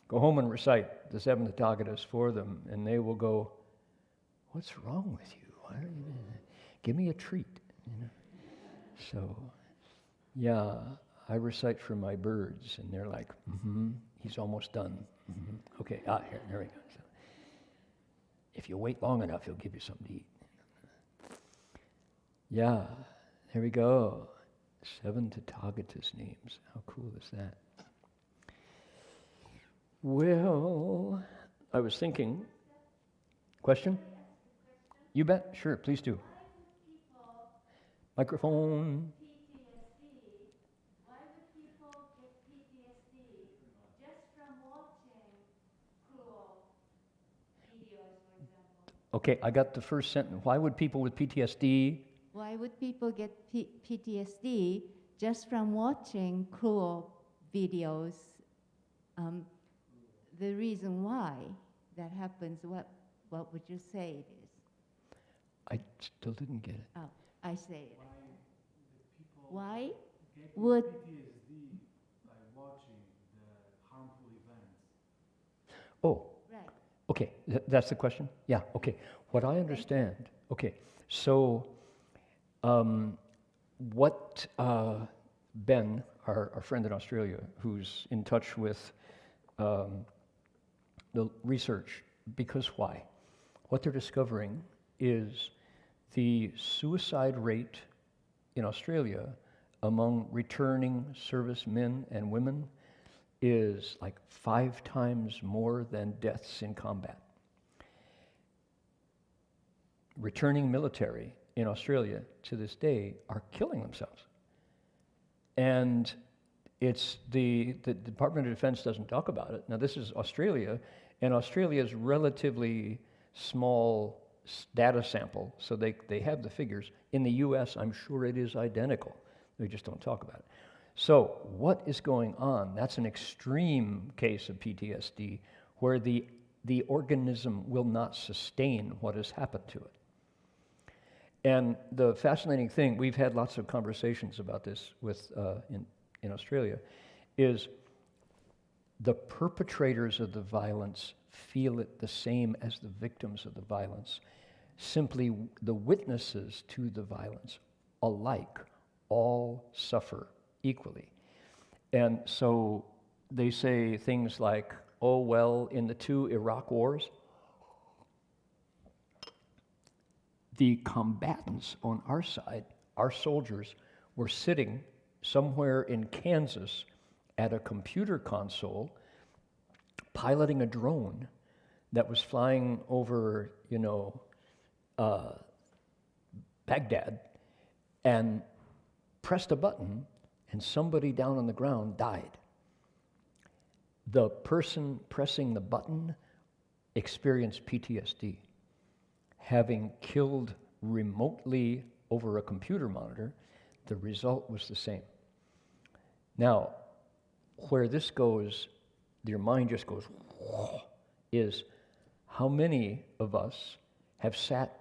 go home and recite the 7 Tathagatas for them, and they will go, "What's wrong with you? Why are you? Give me a treat." You know? So, yeah, I recite for my birds, and they're like, "He's almost done." Okay, here we go. So, if you wait long enough, he'll give you something to eat. Yeah, here we go. 7 Tathagatas names. How cool is that? Well, I was thinking. Question? You bet. Sure, please do. Microphone. PTSD. Why would people get PTSD just from watching cruel videos, for example? Okay, I got the first sentence. Why would people with PTSD? Why would people get PTSD just from watching cruel videos? The reason why that happens, what would you say it is? I still didn't get it. Oh, I say it. Why Why get would PTSD by watching the harmful events? Oh, right? okay, that's the question? Yeah, okay. What I understand, okay, so what Ben, our friend in Australia, who's in touch with the research, because why? What they're discovering is the suicide rate in Australia among returning servicemen and women is like 5 times more than deaths in combat. Returning military in Australia to this day are killing themselves. And it's the Department of Defense doesn't talk about it. Now this is Australia, and Australia's relatively small data sample, so they have the figures. In the US, I'm sure it is identical. They just don't talk about it. So what is going on? That's an extreme case of PTSD where the organism will not sustain what has happened to it. And the fascinating thing, we've had lots of conversations about this with in Australia, is the perpetrators of the violence feel it the same as the victims of the violence. Simply the witnesses to the violence alike all suffer equally. And so they say things like, oh, well, in the 2 Iraq wars, the combatants on our side, our soldiers, were sitting somewhere in Kansas at a computer console piloting a drone that was flying over, Baghdad, and pressed a button, and somebody down on the ground died. The person pressing the button experienced PTSD. Having killed remotely over a computer monitor, the result was the same. Now, where this goes, your mind just goes, is how many of us have sat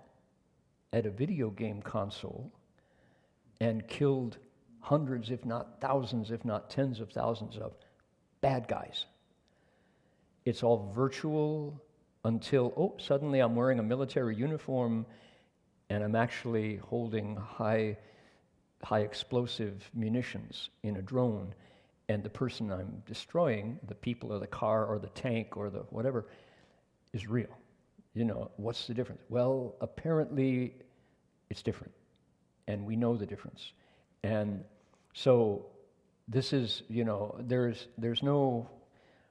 at a video game console and killed hundreds, if not thousands, if not tens of thousands of bad guys. It's all virtual, until, oh, suddenly I'm wearing a military uniform and I'm actually holding high explosive munitions in a drone, and the person I'm destroying, the people or the car or the tank or the whatever, is real. You know, what's the difference? Well, apparently it's different, and we know the difference. And so this is, you know, there's no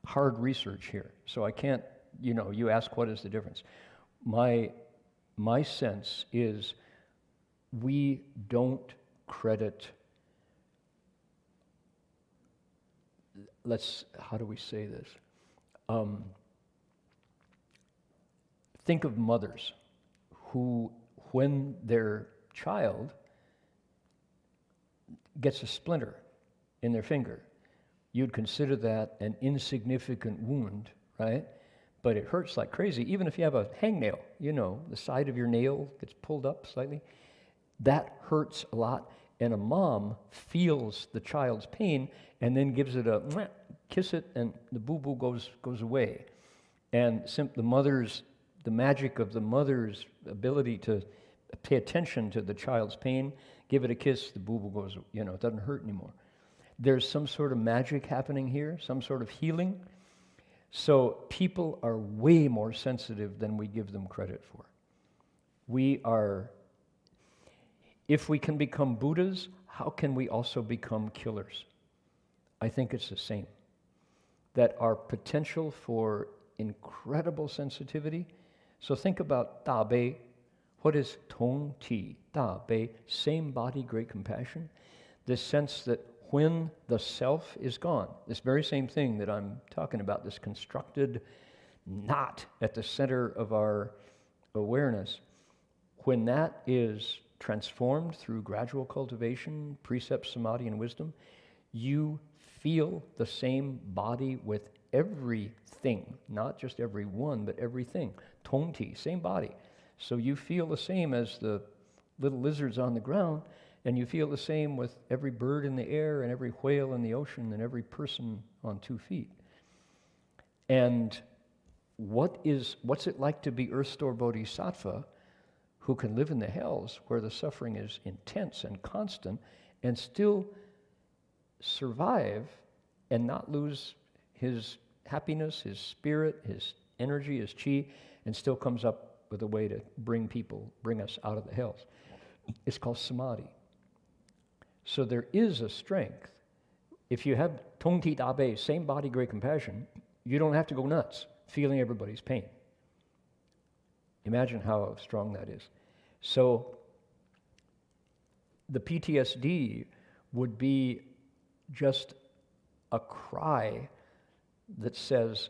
hard research here. So I can't, you know, you ask what is the difference. My sense is we don't credit, how do we say this? Think of mothers who, when their child gets a splinter in their finger, you'd consider that an insignificant wound, right? But it hurts like crazy. Even if you have a hangnail, you know, the side of your nail gets pulled up slightly, that hurts a lot. And a mom feels the child's pain and then gives it a mwah, kiss it, and the boo-boo goes away. And the magic of the mother's ability to pay attention to the child's pain, give it a kiss, the boo-boo goes, you know, it doesn't hurt anymore. There's some sort of magic happening here, some sort of healing. So people are way more sensitive than we give them credit for. If we can become Buddhas, how can we also become killers? I think it's the same. That our potential for incredible sensitivity. So think about Da Bei. What is Tong Ti? Da Bei, same body, great compassion. This sense that when the self is gone, this very same thing that I'm talking about, this constructed knot at the center of our awareness, when that is transformed through gradual cultivation, precept, samadhi, and wisdom, you feel the same body with everything, not just every one, but everything. Tong Ti, same body. So you feel the same as the little lizards on the ground, and you feel the same with every bird in the air and every whale in the ocean and every person on 2 feet. And what's it like to be Earth Store Bodhisattva who can live in the hells where the suffering is intense and constant and still survive and not lose his happiness, his spirit, his energy, his chi, and still comes up with a way to bring us out of the hells? It's called samadhi. So there is a strength. If you have Tong Ti Da Bei, same body, great compassion, you don't have to go nuts feeling everybody's pain. Imagine how strong that is. So the PTSD would be just a cry that says,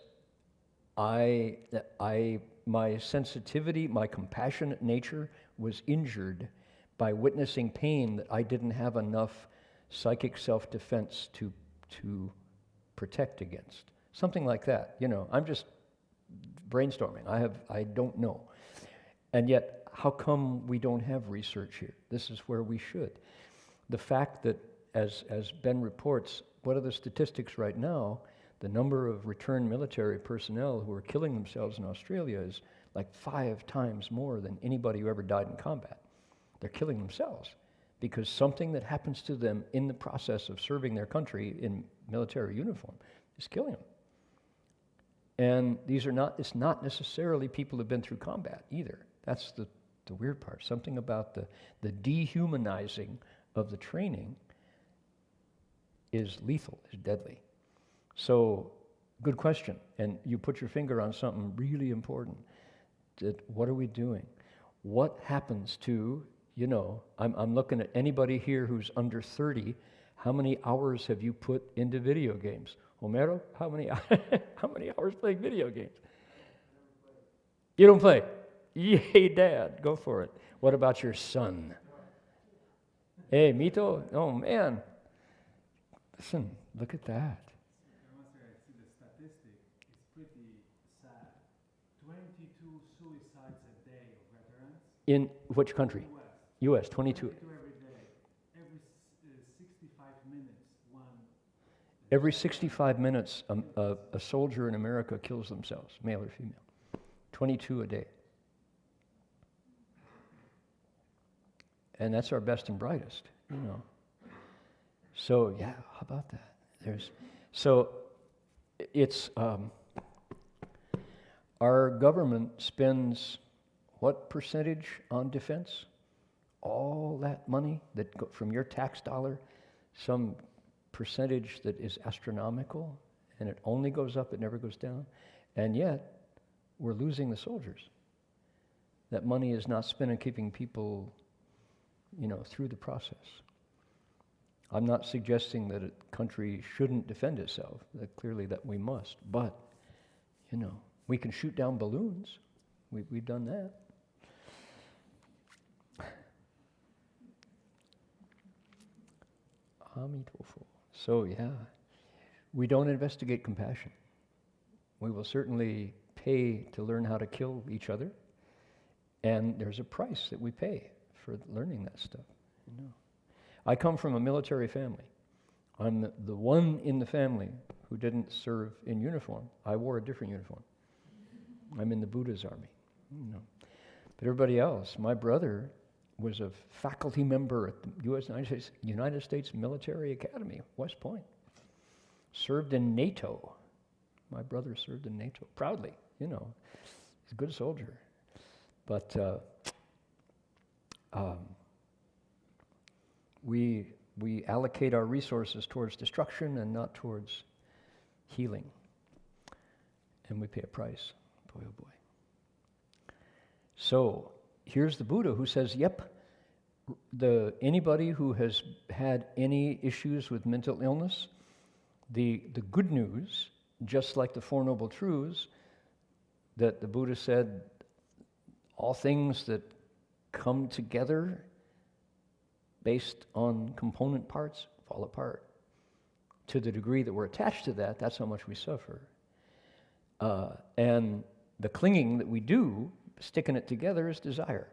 my sensitivity, my compassionate nature was injured by witnessing pain that I didn't have enough psychic self-defense to protect against. Something like that. You know, I'm just brainstorming. I don't know. And yet, how come we don't have research here? This is where we should. The fact that, as Ben reports, what are the statistics right now? The number of returned military personnel who are killing themselves in Australia is like 5 times more than anybody who ever died in combat. They're killing themselves because something that happens to them in the process of serving their country in military uniform is killing them. And it's not necessarily people who've been through combat either. That's the weird part. Something about the dehumanizing of the training is lethal, is deadly. So, good question. And you put your finger on something really important. What are we doing? What happens to, you know, I'm looking at anybody here who's under 30. How many hours have you put into video games? Homero, how many hours playing video games? You don't play? Yay, Dad, go for it. What about your son? Hey, Mito? Oh, man. Listen, look at that. I see the statistic. It's pretty sad. 22 suicides a day of veterans. In which country? U.S. 22. 22 every day. Every 65 minutes, one. Every 65 minutes, a soldier in America kills themselves, male or female. 22 a day. And that's our best and brightest, you know. So yeah, how about that? It's our government spends what percentage on defense? All that money that from your tax dollar, some percentage that is astronomical, and it only goes up, it never goes down. And yet, we're losing the soldiers. That money is not spent on keeping people, you know, through the process. I'm not suggesting that a country shouldn't defend itself, that clearly that we must, but, you know, we can shoot down balloons. We've done that. Amitofo. So yeah, we don't investigate compassion. We will certainly pay to learn how to kill each other, and there's a price that we pay for learning that stuff. You know, I come from a military family. I'm the one in the family who didn't serve in uniform. I wore a different uniform. I'm in the Buddha's army. You know, but everybody else, my brother was a faculty member at the United States Military Academy, West Point. Served in NATO. My brother served in NATO, proudly, you know. He's a good soldier. But we allocate our resources towards destruction and not towards healing. And we pay a price. Boy, oh boy. So, here's the Buddha who says, yep, anybody who has had any issues with mental illness, the good news, just like the Four Noble Truths, that the Buddha said, all things that come together based on component parts fall apart. To the degree that we're attached to that, that's how much we suffer. And the clinging that we do, sticking it together, is desire.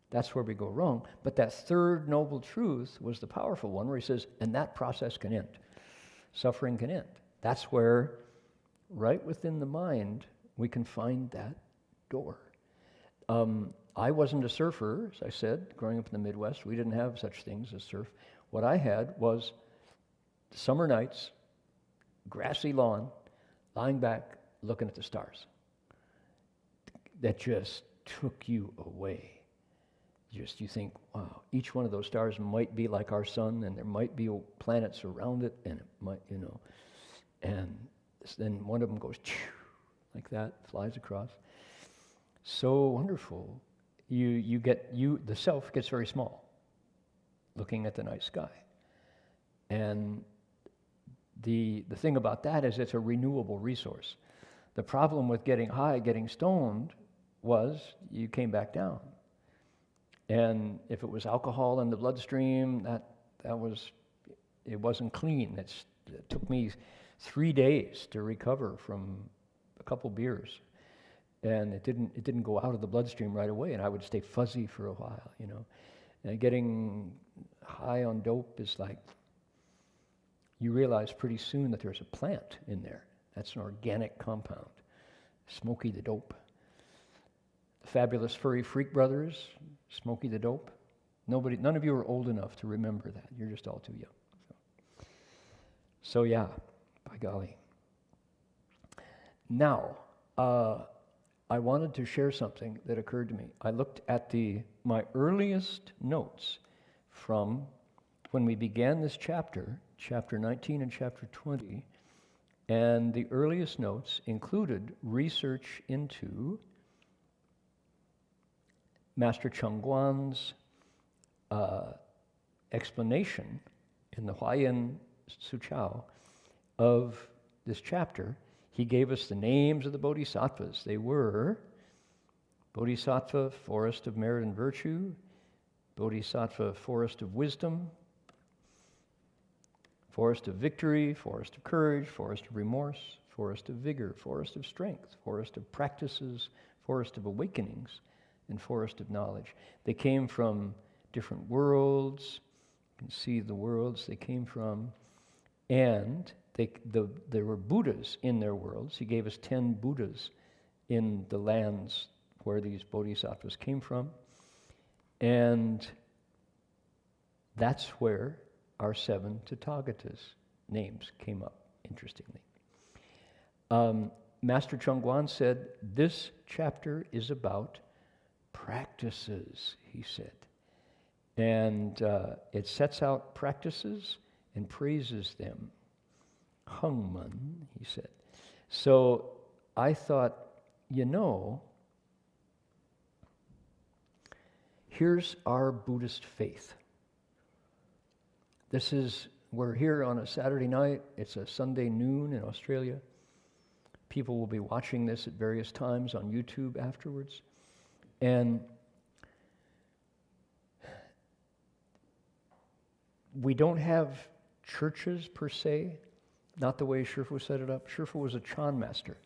That's where we go wrong. But that third noble truth was the powerful one where he says, and that process can end. Suffering can end. That's where, right within the mind, we can find that door. I wasn't a surfer, as I said, growing up in the Midwest. We didn't have such things as surf. What I had was summer nights, grassy lawn, lying back, looking at the stars. That just took you away. Just you think, wow, each one of those stars might be like our sun, and there might be planets around it, and it might, you know. And then one of them goes like that, flies across. So wonderful. The self gets very small, looking at the night sky. And the thing about that is it's a renewable resource. The problem with getting high, getting stoned, was you came back down. And if it was alcohol in the bloodstream, it wasn't clean. It took me 3 days to recover from a couple beers. And it didn't go out of the bloodstream right away, and I would stay fuzzy for a while, you know. And getting high on dope is like, you realize pretty soon that there's a plant in there. That's an organic compound. Smokey the Dope. The Fabulous Furry Freak Brothers, Smokey the Dope. None of you are old enough to remember that. You're just all too young. So yeah, by golly. Now, I wanted to share something that occurred to me. I looked at my earliest notes from when we began this chapter 19 and chapter 20, and the earliest notes included research into Master Chengguan's explanation in the Huayan Suchao of this chapter. He gave us the names of the bodhisattvas. They were Bodhisattva, Forest of Merit and Virtue, Bodhisattva, Forest of Wisdom, Forest of Victory, Forest of Courage, Forest of Remorse, Forest of Vigor, Forest of Strength, Forest of Practices, Forest of Awakenings, and Forest of Knowledge. They came from different worlds. You can see the worlds they came from. And there were Buddhas in their worlds. He gave us 10 Buddhas in the lands where these bodhisattvas came from. And that's where our 7 Tathagatas names came up, interestingly. Master Chongguan said, this chapter is about practices, he said. And it sets out practices and praises them. Heng Man, he said. So I thought, here's our Buddhist faith. We're here on a Saturday night. It's a Sunday noon in Australia. People will be watching this at various times on YouTube afterwards. And we don't have churches per se, not the way Shifu set it up. Shifu was a Chan master.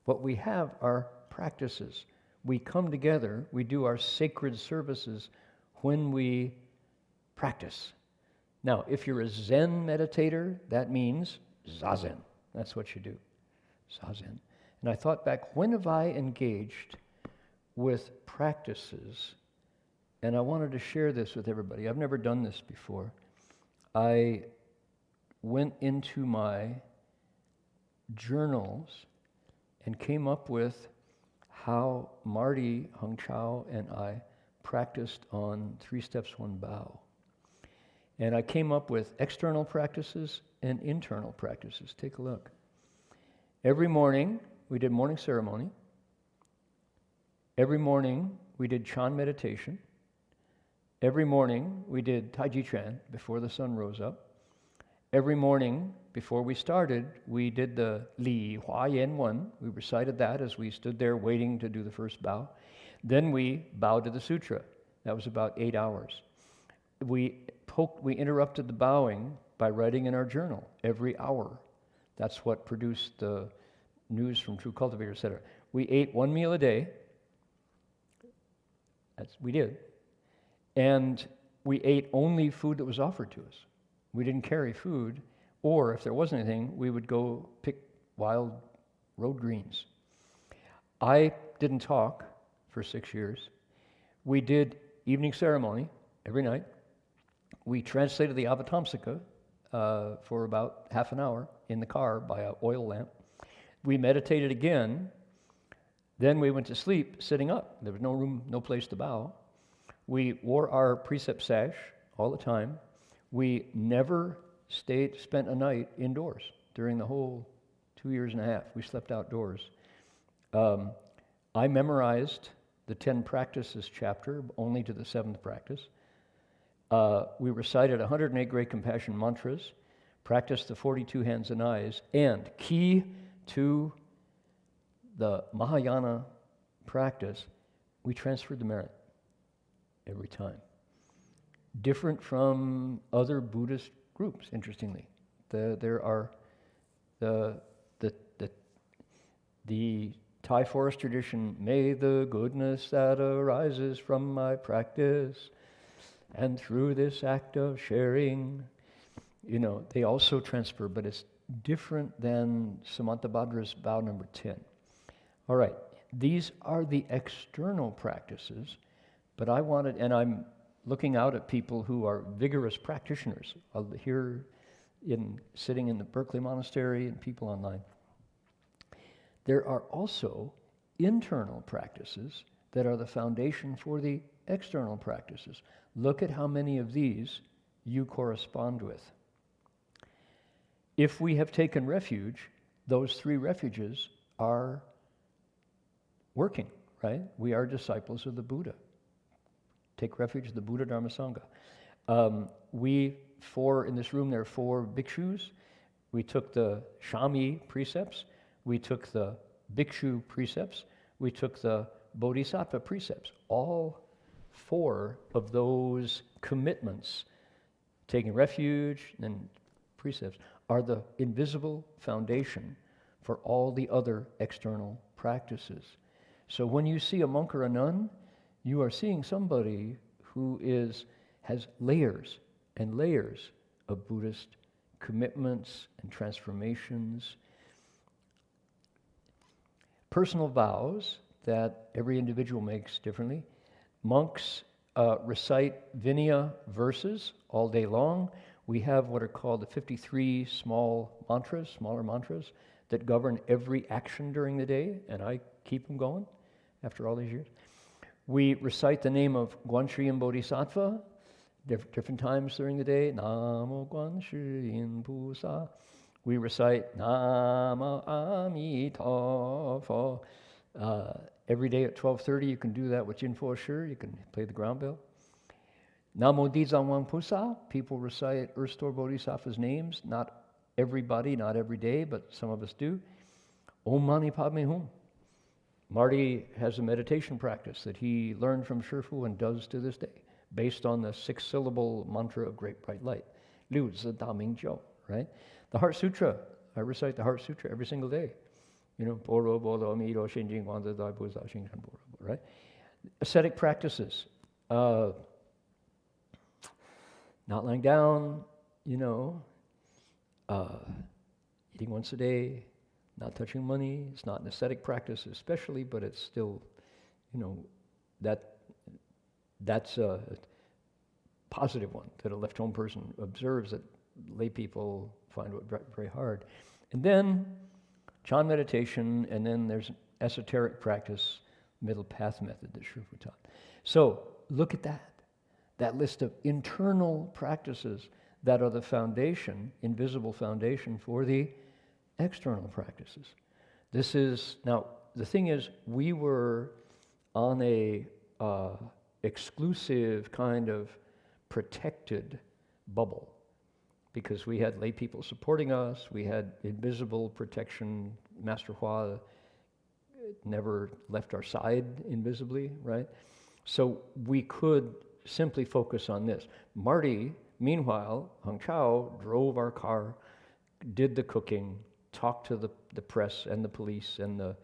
What we have are practices. We come together, we do our sacred services when we practice. Now, if you're a Zen meditator, that means Zazen. That's what you do, Zazen. And I thought back, when have I engaged with practices? And I wanted to share this with everybody. I've never done this before. I went into my journals and came up with how Marty Hung Chao and I practiced on 3 Steps, 1 Bow. And I came up with external practices and internal practices. Take a look. Every morning, we did morning ceremony. Every morning, we did Chan meditation. Every morning, we did Tai Chi Chuan before the sun rose up. Every morning, before we started, we did the Li Hua Yan Wen. We recited that as we stood there waiting to do the first bow. Then we bowed to the Sutra. That was about 8 hours. We interrupted the bowing by writing in our journal every hour. That's what produced the news from True Cultivator, etc. We ate 1 meal a day. We did. And we ate only food that was offered to us. We didn't carry food, or if there was anything, we would go pick wild road greens. I didn't talk for 6 years. We did evening ceremony every night. We translated the Avatamsaka for about half an hour in the car by an oil lamp. We meditated again. Then we went to sleep sitting up. There was no room, no place to bow. We wore our precept sash all the time. We never spent a night indoors during the whole 2 years and a half. We slept outdoors. I memorized the 10 practices chapter, only to the 7th practice. We recited 108 great compassion mantras, practiced the 42 hands and eyes, and key to the Mahayana practice, we transferred the merit every time. Different from other Buddhist groups, interestingly. There are the Thai forest tradition, may the goodness that arises from my practice, and through this act of sharing, they also transfer, but it's different than Samantabhadra's vow number 10. All right, these are the external practices, but I wanted, and I'm looking out at people who are vigorous practitioners here sitting in the Berkeley Monastery and people online. There are also internal practices that are the foundation for the external practices. Look at how many of these you correspond with. If we have taken refuge, those 3 refuges are working, right? We are disciples of the Buddha. Take refuge in the Buddha, Dharma, Sangha. In this room, there are 4 bhikshus. We took the Shami precepts. We took the bhikshu precepts. We took the bodhisattva precepts. All 4 of those commitments, taking refuge and precepts, are the invisible foundation for all the other external practices. So when you see a monk or a nun, you are seeing somebody who has layers and layers of Buddhist commitments and transformations. Personal vows that every individual makes differently. Monks recite Vinaya verses all day long. We have what are called the 53 smaller mantras, that govern every action during the day, and I keep them going after all these years. We recite the name of Guanshi Bodhisattva different times during the day. Namo Guanshi Pusa. We recite Nama Amitabha. Every day at 12:30, you can do that with Jinfo Shi. You can play the ground bell. Namo Dizan Wang Pusa. People recite Earth Store Bodhisattva's names. Not everybody, not every day, but some of us do. Om Mani Padme Hum. Marty has a meditation practice that he learned from Shifu and does to this day, based on the 6-syllable mantra of Great Bright Light. Liu Zi Da Ming Jiao, right? The Heart Sutra, I recite the Heart Sutra every single day. Boro Boro Miro Shinjing Wanda Dai Buza Shinjan Boro, right? Ascetic practices. Not lying down, eating once a day, not touching money. It's not an ascetic practice especially, but it's still, that's a positive one that a left-home person observes that lay people find it very hard. And then Chan meditation, and then there's esoteric practice, middle path method that Shifu taught. So look at that list of internal practices that are the foundation, invisible foundation for the external practices. Now, the thing is, we were on a exclusive kind of protected bubble because we had lay people supporting us, we had invisible protection. Master Hua never left our side invisibly, right? So we could simply focus on this. Marty, meanwhile, Heng Chao drove our car, did the cooking, talked to the press and the police and the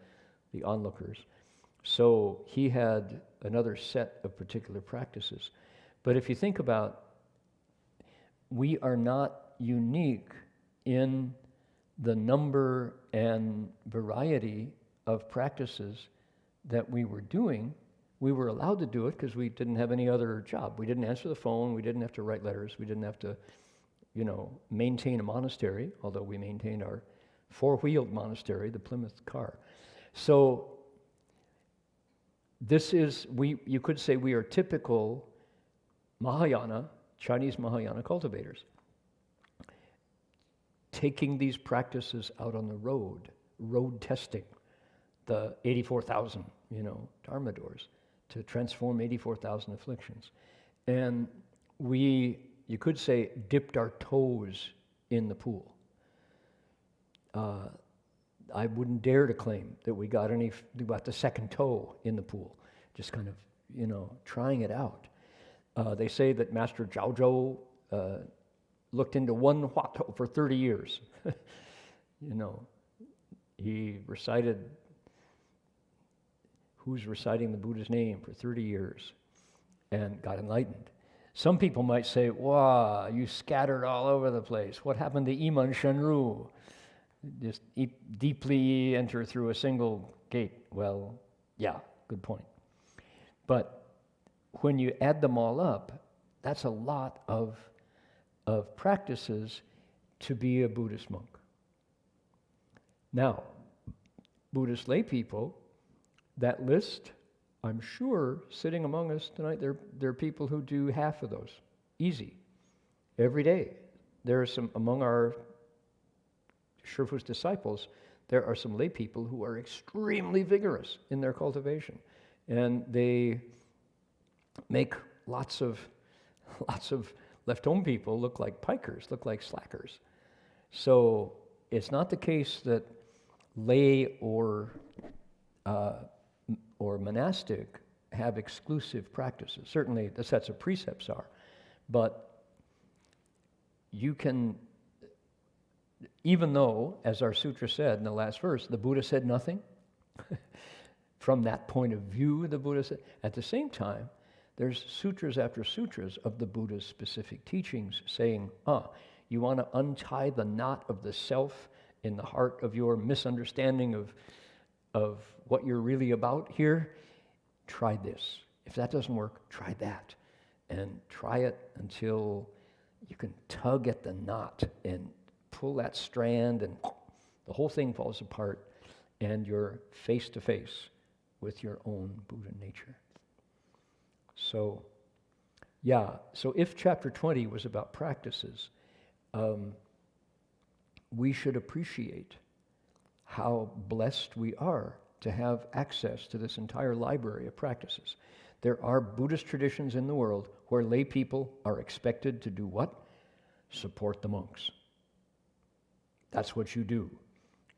onlookers. So he had another set of particular practices. But if you think about, we are not unique in the number and variety of practices that we were doing. We were allowed to do it because we didn't have any other job. We didn't answer the phone, we didn't have to write letters, we didn't have to, maintain a monastery, although we maintained our 4-wheeled monastery, the Plymouth car. So this is, you could say we are typical Mahayana, Chinese Mahayana cultivators, taking these practices out on the road testing the 84,000, Dharma doors to transform 84,000 afflictions. And we, you could say, dipped our toes in the pool. I wouldn't dare to claim that we got the second toe in the pool, just kind of, trying it out. They say that Master Zhao Zhou looked into one Hua toe for 30 years. He recited, who's reciting the Buddha's name for 30 years and got enlightened. Some people might say, wow, you scattered all over the place. What happened to Iman Shenru? Just deeply enter through a single gate. Well, yeah, good point. But when you add them all up, that's a lot of practices to be a Buddhist monk. Now, Buddhist lay people, that list, I'm sure, sitting among us tonight, there are people who do half of those, easy, every day. There are some, among our Shifu's disciples, there are some lay people who are extremely vigorous in their cultivation, and they make lots of left-home people look like pikers, look like slackers. So it's not the case that lay or monastic have exclusive practices. Certainly the sets of precepts are, but you can, even though, as our sutra said in the last verse, the Buddha said nothing, from that point of view the Buddha said, at the same time, there's sutras after sutras of the Buddha's specific teachings saying, you want to untie the knot of the self in the heart of your misunderstanding of what you're really about here, try this. If that doesn't work, try that. And try it until you can tug at the knot and pull that strand, and the whole thing falls apart, and you're face to face with your own Buddha nature. So, yeah, so if chapter 20 was about practices, we should appreciate how blessed we are to have access to this entire library of practices. There are Buddhist traditions in the world where lay people are expected to do what? Support the monks. That's what you do,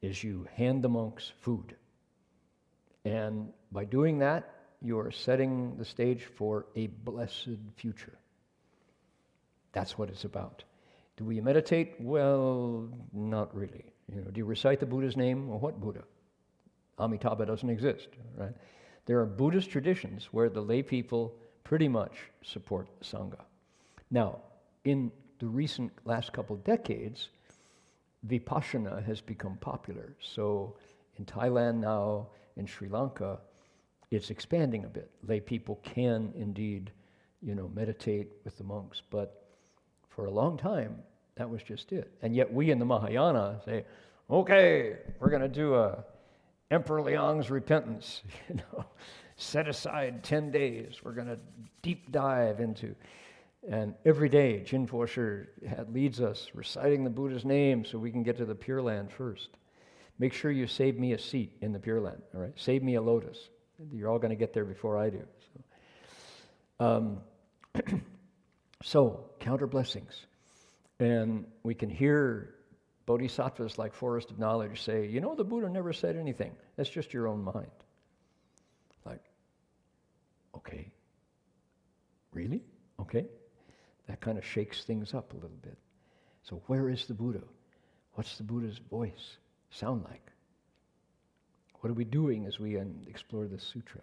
is you hand the monks food. And by doing that, you are setting the stage for a blessed future. That's what it's about. Do we meditate? Well, not really. Do you recite the Buddha's name? Well, what Buddha? Amitabha doesn't exist, right? There are Buddhist traditions where the lay people pretty much support Sangha. Now, in the recent last couple decades, Vipassana has become popular. So in Thailand now, in Sri Lanka, it's expanding a bit. Lay people can indeed, meditate with the monks. But for a long time, that was just it. And yet we in the Mahayana say, okay, we're going to do a Emperor Liang's repentance, set aside 10 days. We're going to deep dive into. And every day, Jinpo Shi leads us reciting the Buddha's name so we can get to the Pure Land first. Make sure you save me a seat in the Pure Land, all right? Save me a lotus. You're all going to get there before I do. So counter blessings. And we can hear bodhisattvas like Forest of Knowledge say, the Buddha never said anything. That's just your own mind. Like, okay. Really? Okay. That kind of shakes things up a little bit. So where is the Buddha? What's the Buddha's voice sound like? What are we doing as we explore this sutra?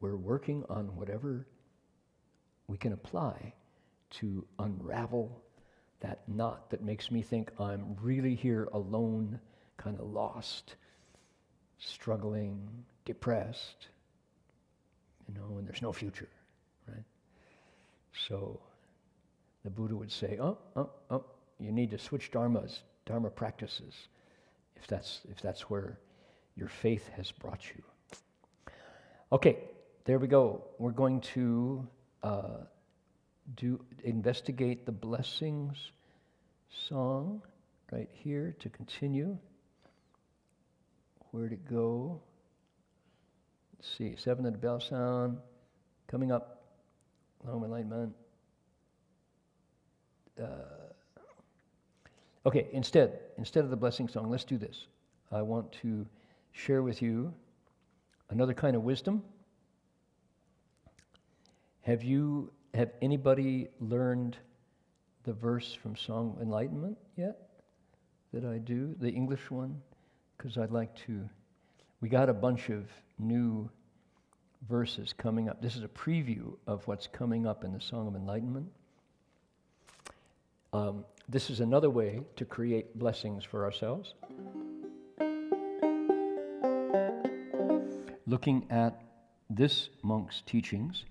We're working on whatever we can apply to unravel that knot that makes me think I'm really here alone, kind of lost, struggling, depressed, and there's no future, right? So the Buddha would say, you need to switch dharma practices, if that's where your faith has brought you. Okay, there we go. We're going to investigate the blessings song right here to continue. Where'd it go? Let's see, 7 of the bell sound, coming up, long enlightenment. Okay, instead of the blessing song, let's do this. I want to share with you another kind of wisdom. Have anybody learned the verse from Song of Enlightenment yet? That I do, the English one? Because I'd like to. We got a bunch of new verses coming up. This is a preview of what's coming up in the Song of Enlightenment. This is another way to create blessings for ourselves. Looking at this monk's teachings,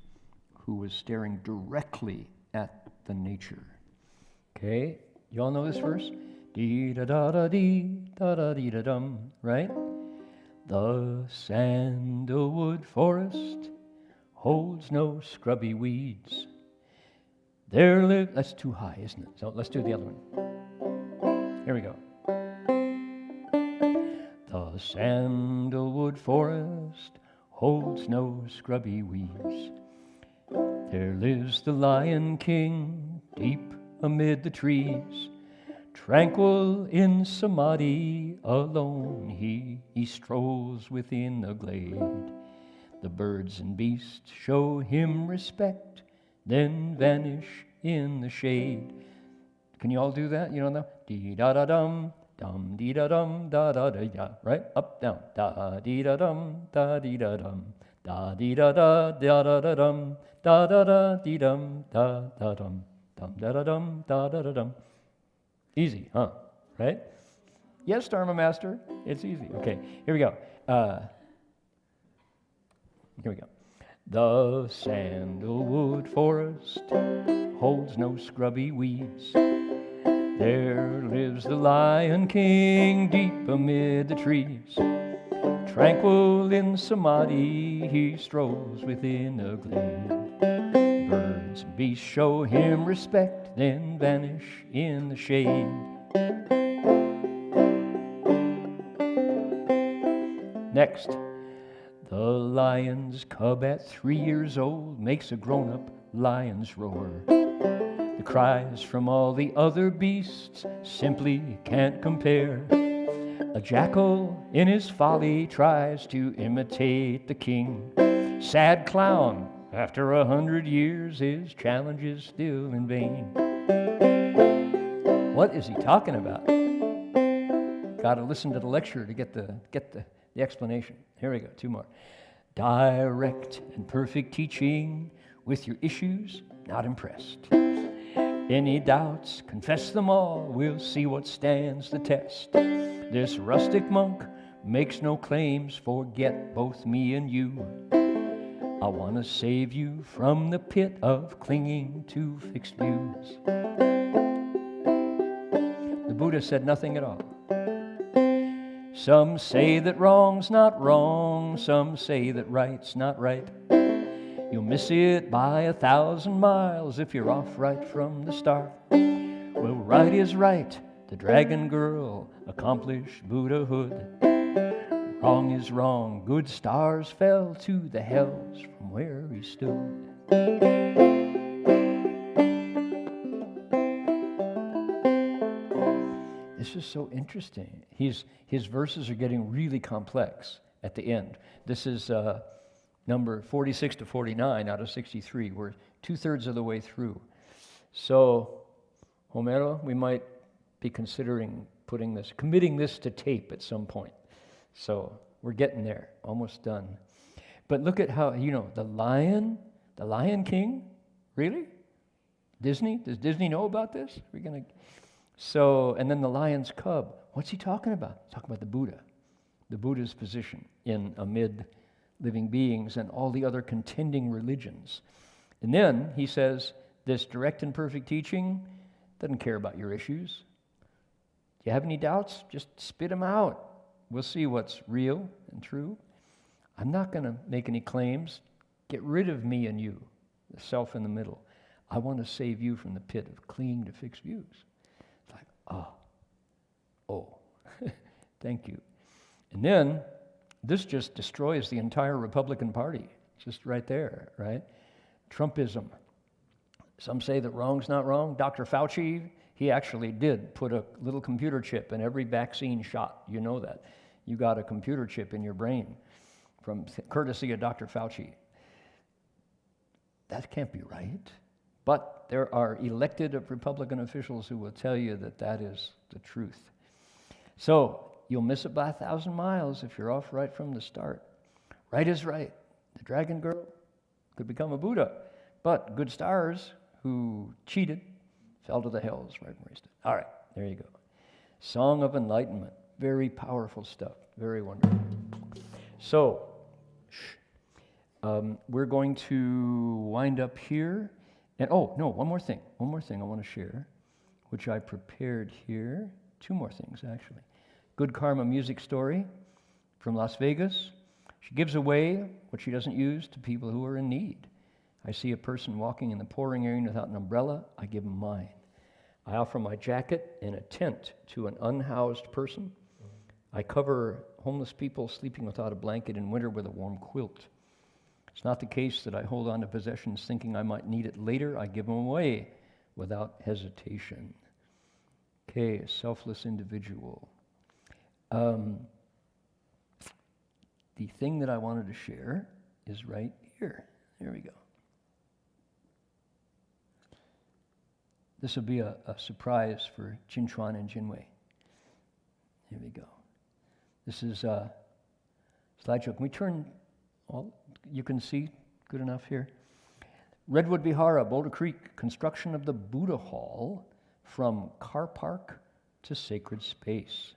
who was staring directly at the nature. Okay, you all know this verse? Dee da da da dee da da dee da dum, right? The sandalwood forest holds no scrubby weeds. That's too high, isn't it? So let's do the other one. Here we go. The sandalwood forest holds no scrubby weeds. There lives the Lion King deep amid the trees. Tranquil in samadhi alone he strolls within a glade. The birds and beasts show him respect, then vanish in the shade. Can you all do that? You know, dee da da dum, dum dee da dum, da da da da. Right? Up down. Da dee da dum, da dee da dum, da dee da da da da da dum, da da da dee dum, da da dum, dum da da dum, da da da dum. Easy, huh? Right? Yes, Dharma Master. It's easy. Okay, here we go. Here we go. The sandalwood forest holds no scrubby weeds. There lives the Lion King deep amid the trees. Tranquil in samadhi, he strolls within a glade. Birds and beasts show him respect, then vanish in the shade. Next, the lion's cub at 3 years old makes a grown-up lion's roar. The cries from all the other beasts simply can't compare. A jackal in his folly tries to imitate the king. Sad clown, after 100 years, his challenge is still in vain. What is he talking about? Got to listen to the lecture to get the explanation. Here we go, 2 more. Direct and perfect teaching, with your issues not impressed. Any doubts, confess them all, we'll see what stands the test. This rustic monk makes no claims, forget both me and you. I want to save you from the pit of clinging to fixed views. The Buddha said nothing at all. Some say that wrong's not wrong, some say that right's not right. You'll miss it by 1,000 miles if you're off right from the start. Well, right is right, the dragon girl accomplished Buddhahood. Wrong is wrong, good stars fell to the hells from where he stood. This is so interesting. His verses are getting really complex at the end. This is number 46 to 49 out of 63. We're 2/3 of the way through. So, Homero, we might be considering committing this to tape at some point. So we're getting there, almost done. But look at how, the Lion King, really? Disney? Does Disney know about this? And then the lion's cub. What's he talking about? He's talking about the Buddha, the Buddha's position amid living beings and all the other contending religions. And then he says, this direct and perfect teaching doesn't care about your issues. Do you have any doubts? Just spit them out. We'll see what's real and true. I'm not going to make any claims. Get rid of me and you, the self in the middle. I want to save you from the pit of clinging to fixed views. It's like, oh, thank you. And then this just destroys the entire Republican Party. Just right there, right? Trumpism. Some say that wrong's not wrong. Dr. Fauci, he actually did put a little computer chip in every vaccine shot. You know that. You got a computer chip in your brain from courtesy of Dr. Fauci. That can't be right. But there are elected Republican officials who will tell you that that is the truth. So you'll miss it by 1,000 miles if you're off right from the start. Right is right. The dragon girl could become a Buddha, but good stars who cheated fell to the hells right where he stood. All right, there you go. Song of Enlightenment. Very powerful stuff. Very wonderful. So, we're going to wind up here. And one more thing I want to share, which I prepared here. 2 more things, actually. Good Karma music story from Las Vegas. She gives away what she doesn't use to people who are in need. I see a person walking in the pouring rain without an umbrella, I give them mine. I offer my jacket and a tent to an unhoused person. I cover homeless people sleeping without a blanket in winter with a warm quilt. It's not the case that I hold on to possessions thinking I might need it later. I give them away without hesitation. Okay, a selfless individual. The thing that I wanted to share is right here. There we go. This will be a surprise for Jinchuan and Jinwei. Here we go. This is a slideshow. Can we turn you can see good enough here? Redwood Vihara, Boulder Creek, construction of the Buddha Hall from car park to sacred space.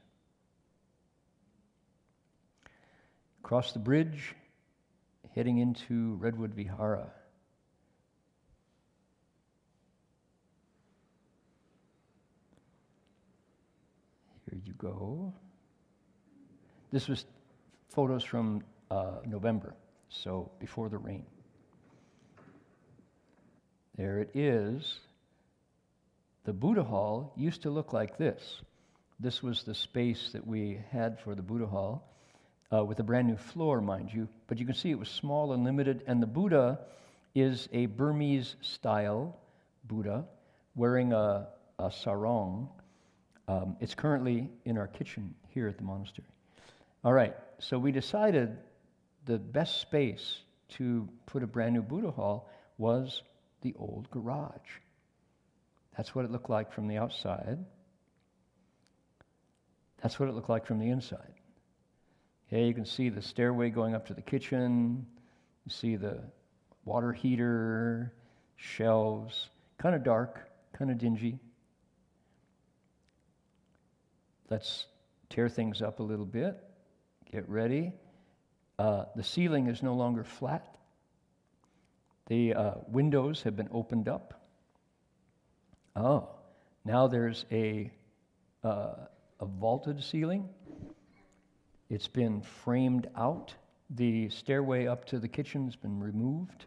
Across the bridge, heading into Redwood Vihara. Here you go. This was photos from November, so before the rain. There it is. The Buddha Hall used to look like this. This was the space that we had for the Buddha Hall, with a brand new floor, mind you. But you can see it was small and limited, and the Buddha is a Burmese-style Buddha wearing a sarong. It's currently in our kitchen here at the monastery. All right, so we decided the best space to put a brand new Buddha Hall was the old garage. That's what it looked like from the outside. That's what it looked like from the inside. Okay, you can see the stairway going up to the kitchen. You see the water heater, shelves, kind of dark, kind of dingy. Let's tear things up a little bit. Get ready. The ceiling is no longer flat. The windows have been opened up. Oh, now there's a vaulted ceiling. It's been framed out. The stairway up to the kitchen's been removed.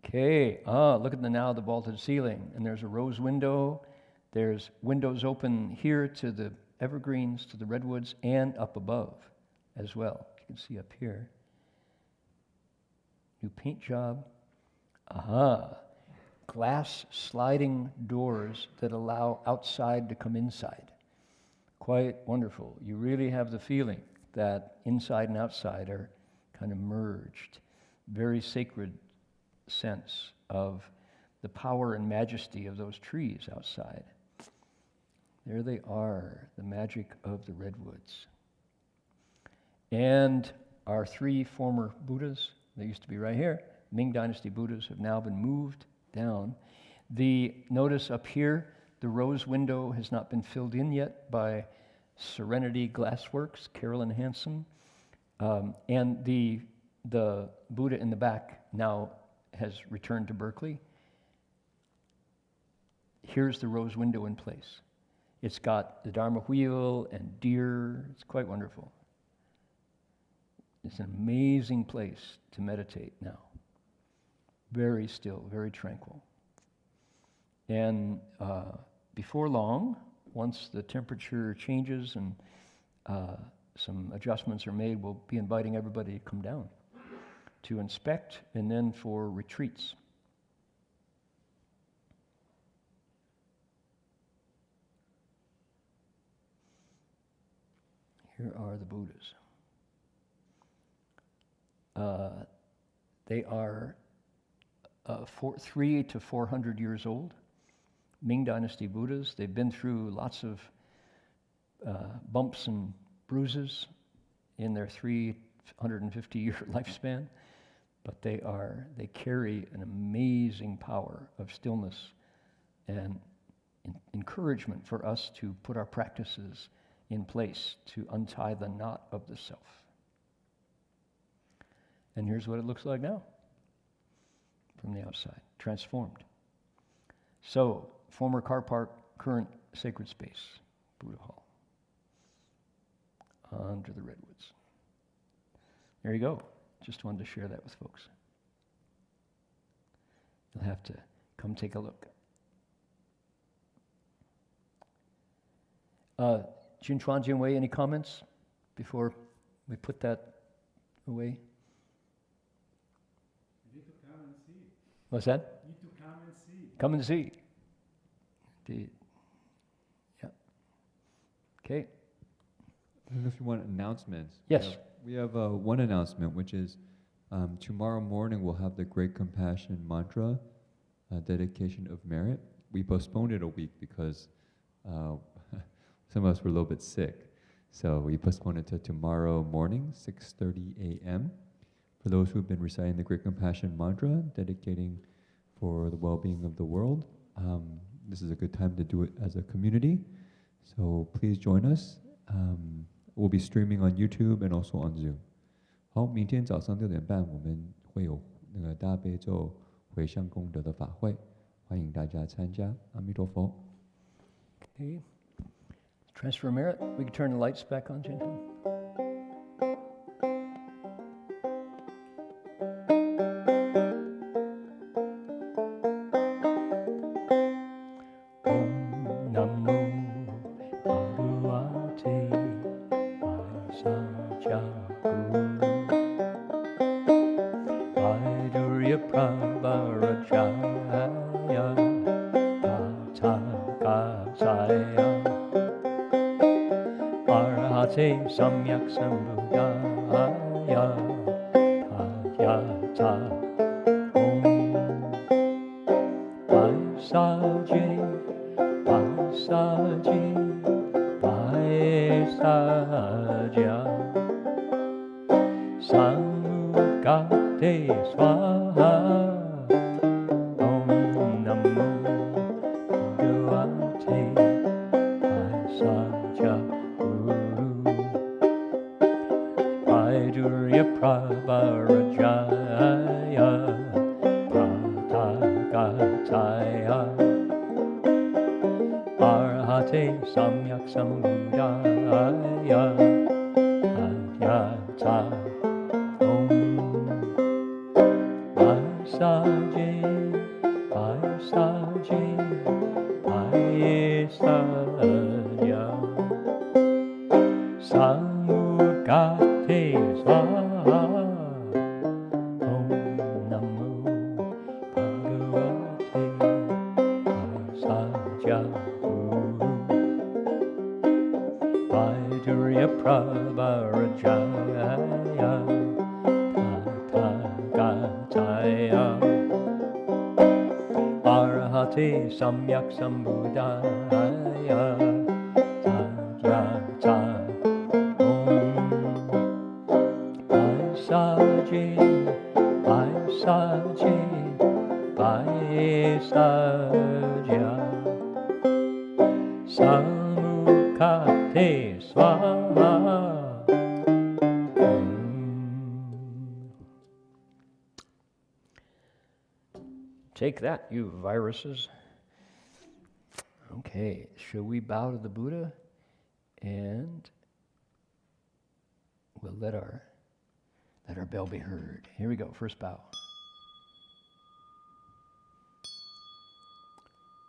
Okay, look at the vaulted ceiling. And there's a rose window. There's windows open here to the evergreens, to the redwoods, and up above as well. You can see up here. New paint job. Glass sliding doors that allow outside to come inside. Quite wonderful. You really have the feeling that inside and outside are kind of merged. Very sacred sense of the power and majesty of those trees outside. There they are, the magic of the redwoods. And our 3 former Buddhas, they used to be right here, Ming Dynasty Buddhas, have now been moved down. Notice up here, the rose window has not been filled in yet by Serenity Glassworks, Carolyn Hansen. And the Buddha in the back now has returned to Berkeley. Here's the rose window in place. It's got the Dharma wheel and deer. It's quite wonderful. It's an amazing place to meditate now. Very still, very tranquil. And before long, once the temperature changes and some adjustments are made, we'll be inviting everybody to come down to inspect and then for retreats. Here are the Buddhas. They are 300 to 400 years old. Ming Dynasty Buddhas. They've been through lots of bumps and bruises in their 350-year lifespan, but they carry an amazing power of stillness and encouragement for us to put our practices in place to untie the knot of the self. And here's what it looks like now from the outside, transformed. So, former car park, current sacred space, Buddha Hall, under the redwoods. There you go. Just wanted to share that with folks. You'll have to come take a look. Jun Chuan, Jin Wei, any comments before we put that away? You need to come and see. What's that? You need to come and see. Come and see. Indeed. Yeah. Okay. I don't know if you want announcements. Yes. We have one announcement, which is tomorrow morning we'll have the Great Compassion Mantra, dedication of merit. We postponed it a week because some of us were a little bit sick. So we postponed it to tomorrow morning, 6:30 a.m. For those who've been reciting the Great Compassion Mantra, dedicating for the well-being of the world, this is a good time to do it as a community. So please join us. We'll be streaming on YouTube and also on Zoom. 好，明天早上6点半我们会有那个大悲咒回向功德的法会，欢迎大家参加。阿弥陀佛。Okay. Transfer merit. We can turn the lights back on, gentlemen. Om Namo Bhagavate Vaisajya Vaidurya Prabharajaya Avatamsaka Arhate Samyak Sambuddhaya Tathata Om Vaisaje Vaisaje Vaisaja Samukate Swaha Om Namo Bhagavate Vaisaja Guru Vaidurya Prabharajaya Tathagata Arhate Samyak Sambuddhaya Tathata Om Vaisaje Vaisaje Vaisaja Samukate Swaha Om Namo Bhagavate Vaisaja Guru Vaidurya Prabharajaya Tathagata Arhate Samyak Sambuddhaya Tathata Om Vaisaje Vaisaje Vaisaja Samukate Swaha Take that, you viruses. Okay, shall we bow to the Buddha? And we'll let our bell be heard. Here we go, first bow.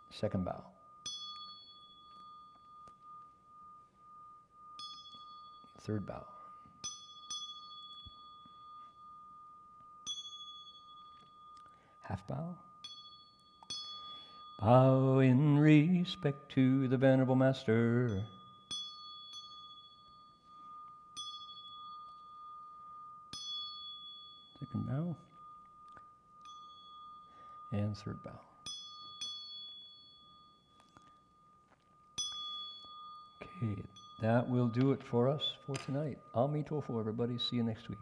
Second bow. Third bow. Half bow. Bow in respect to the Venerable Master. Second bow. And third bow. Okay, that will do it for us for tonight. Amito for everybody. See you next week.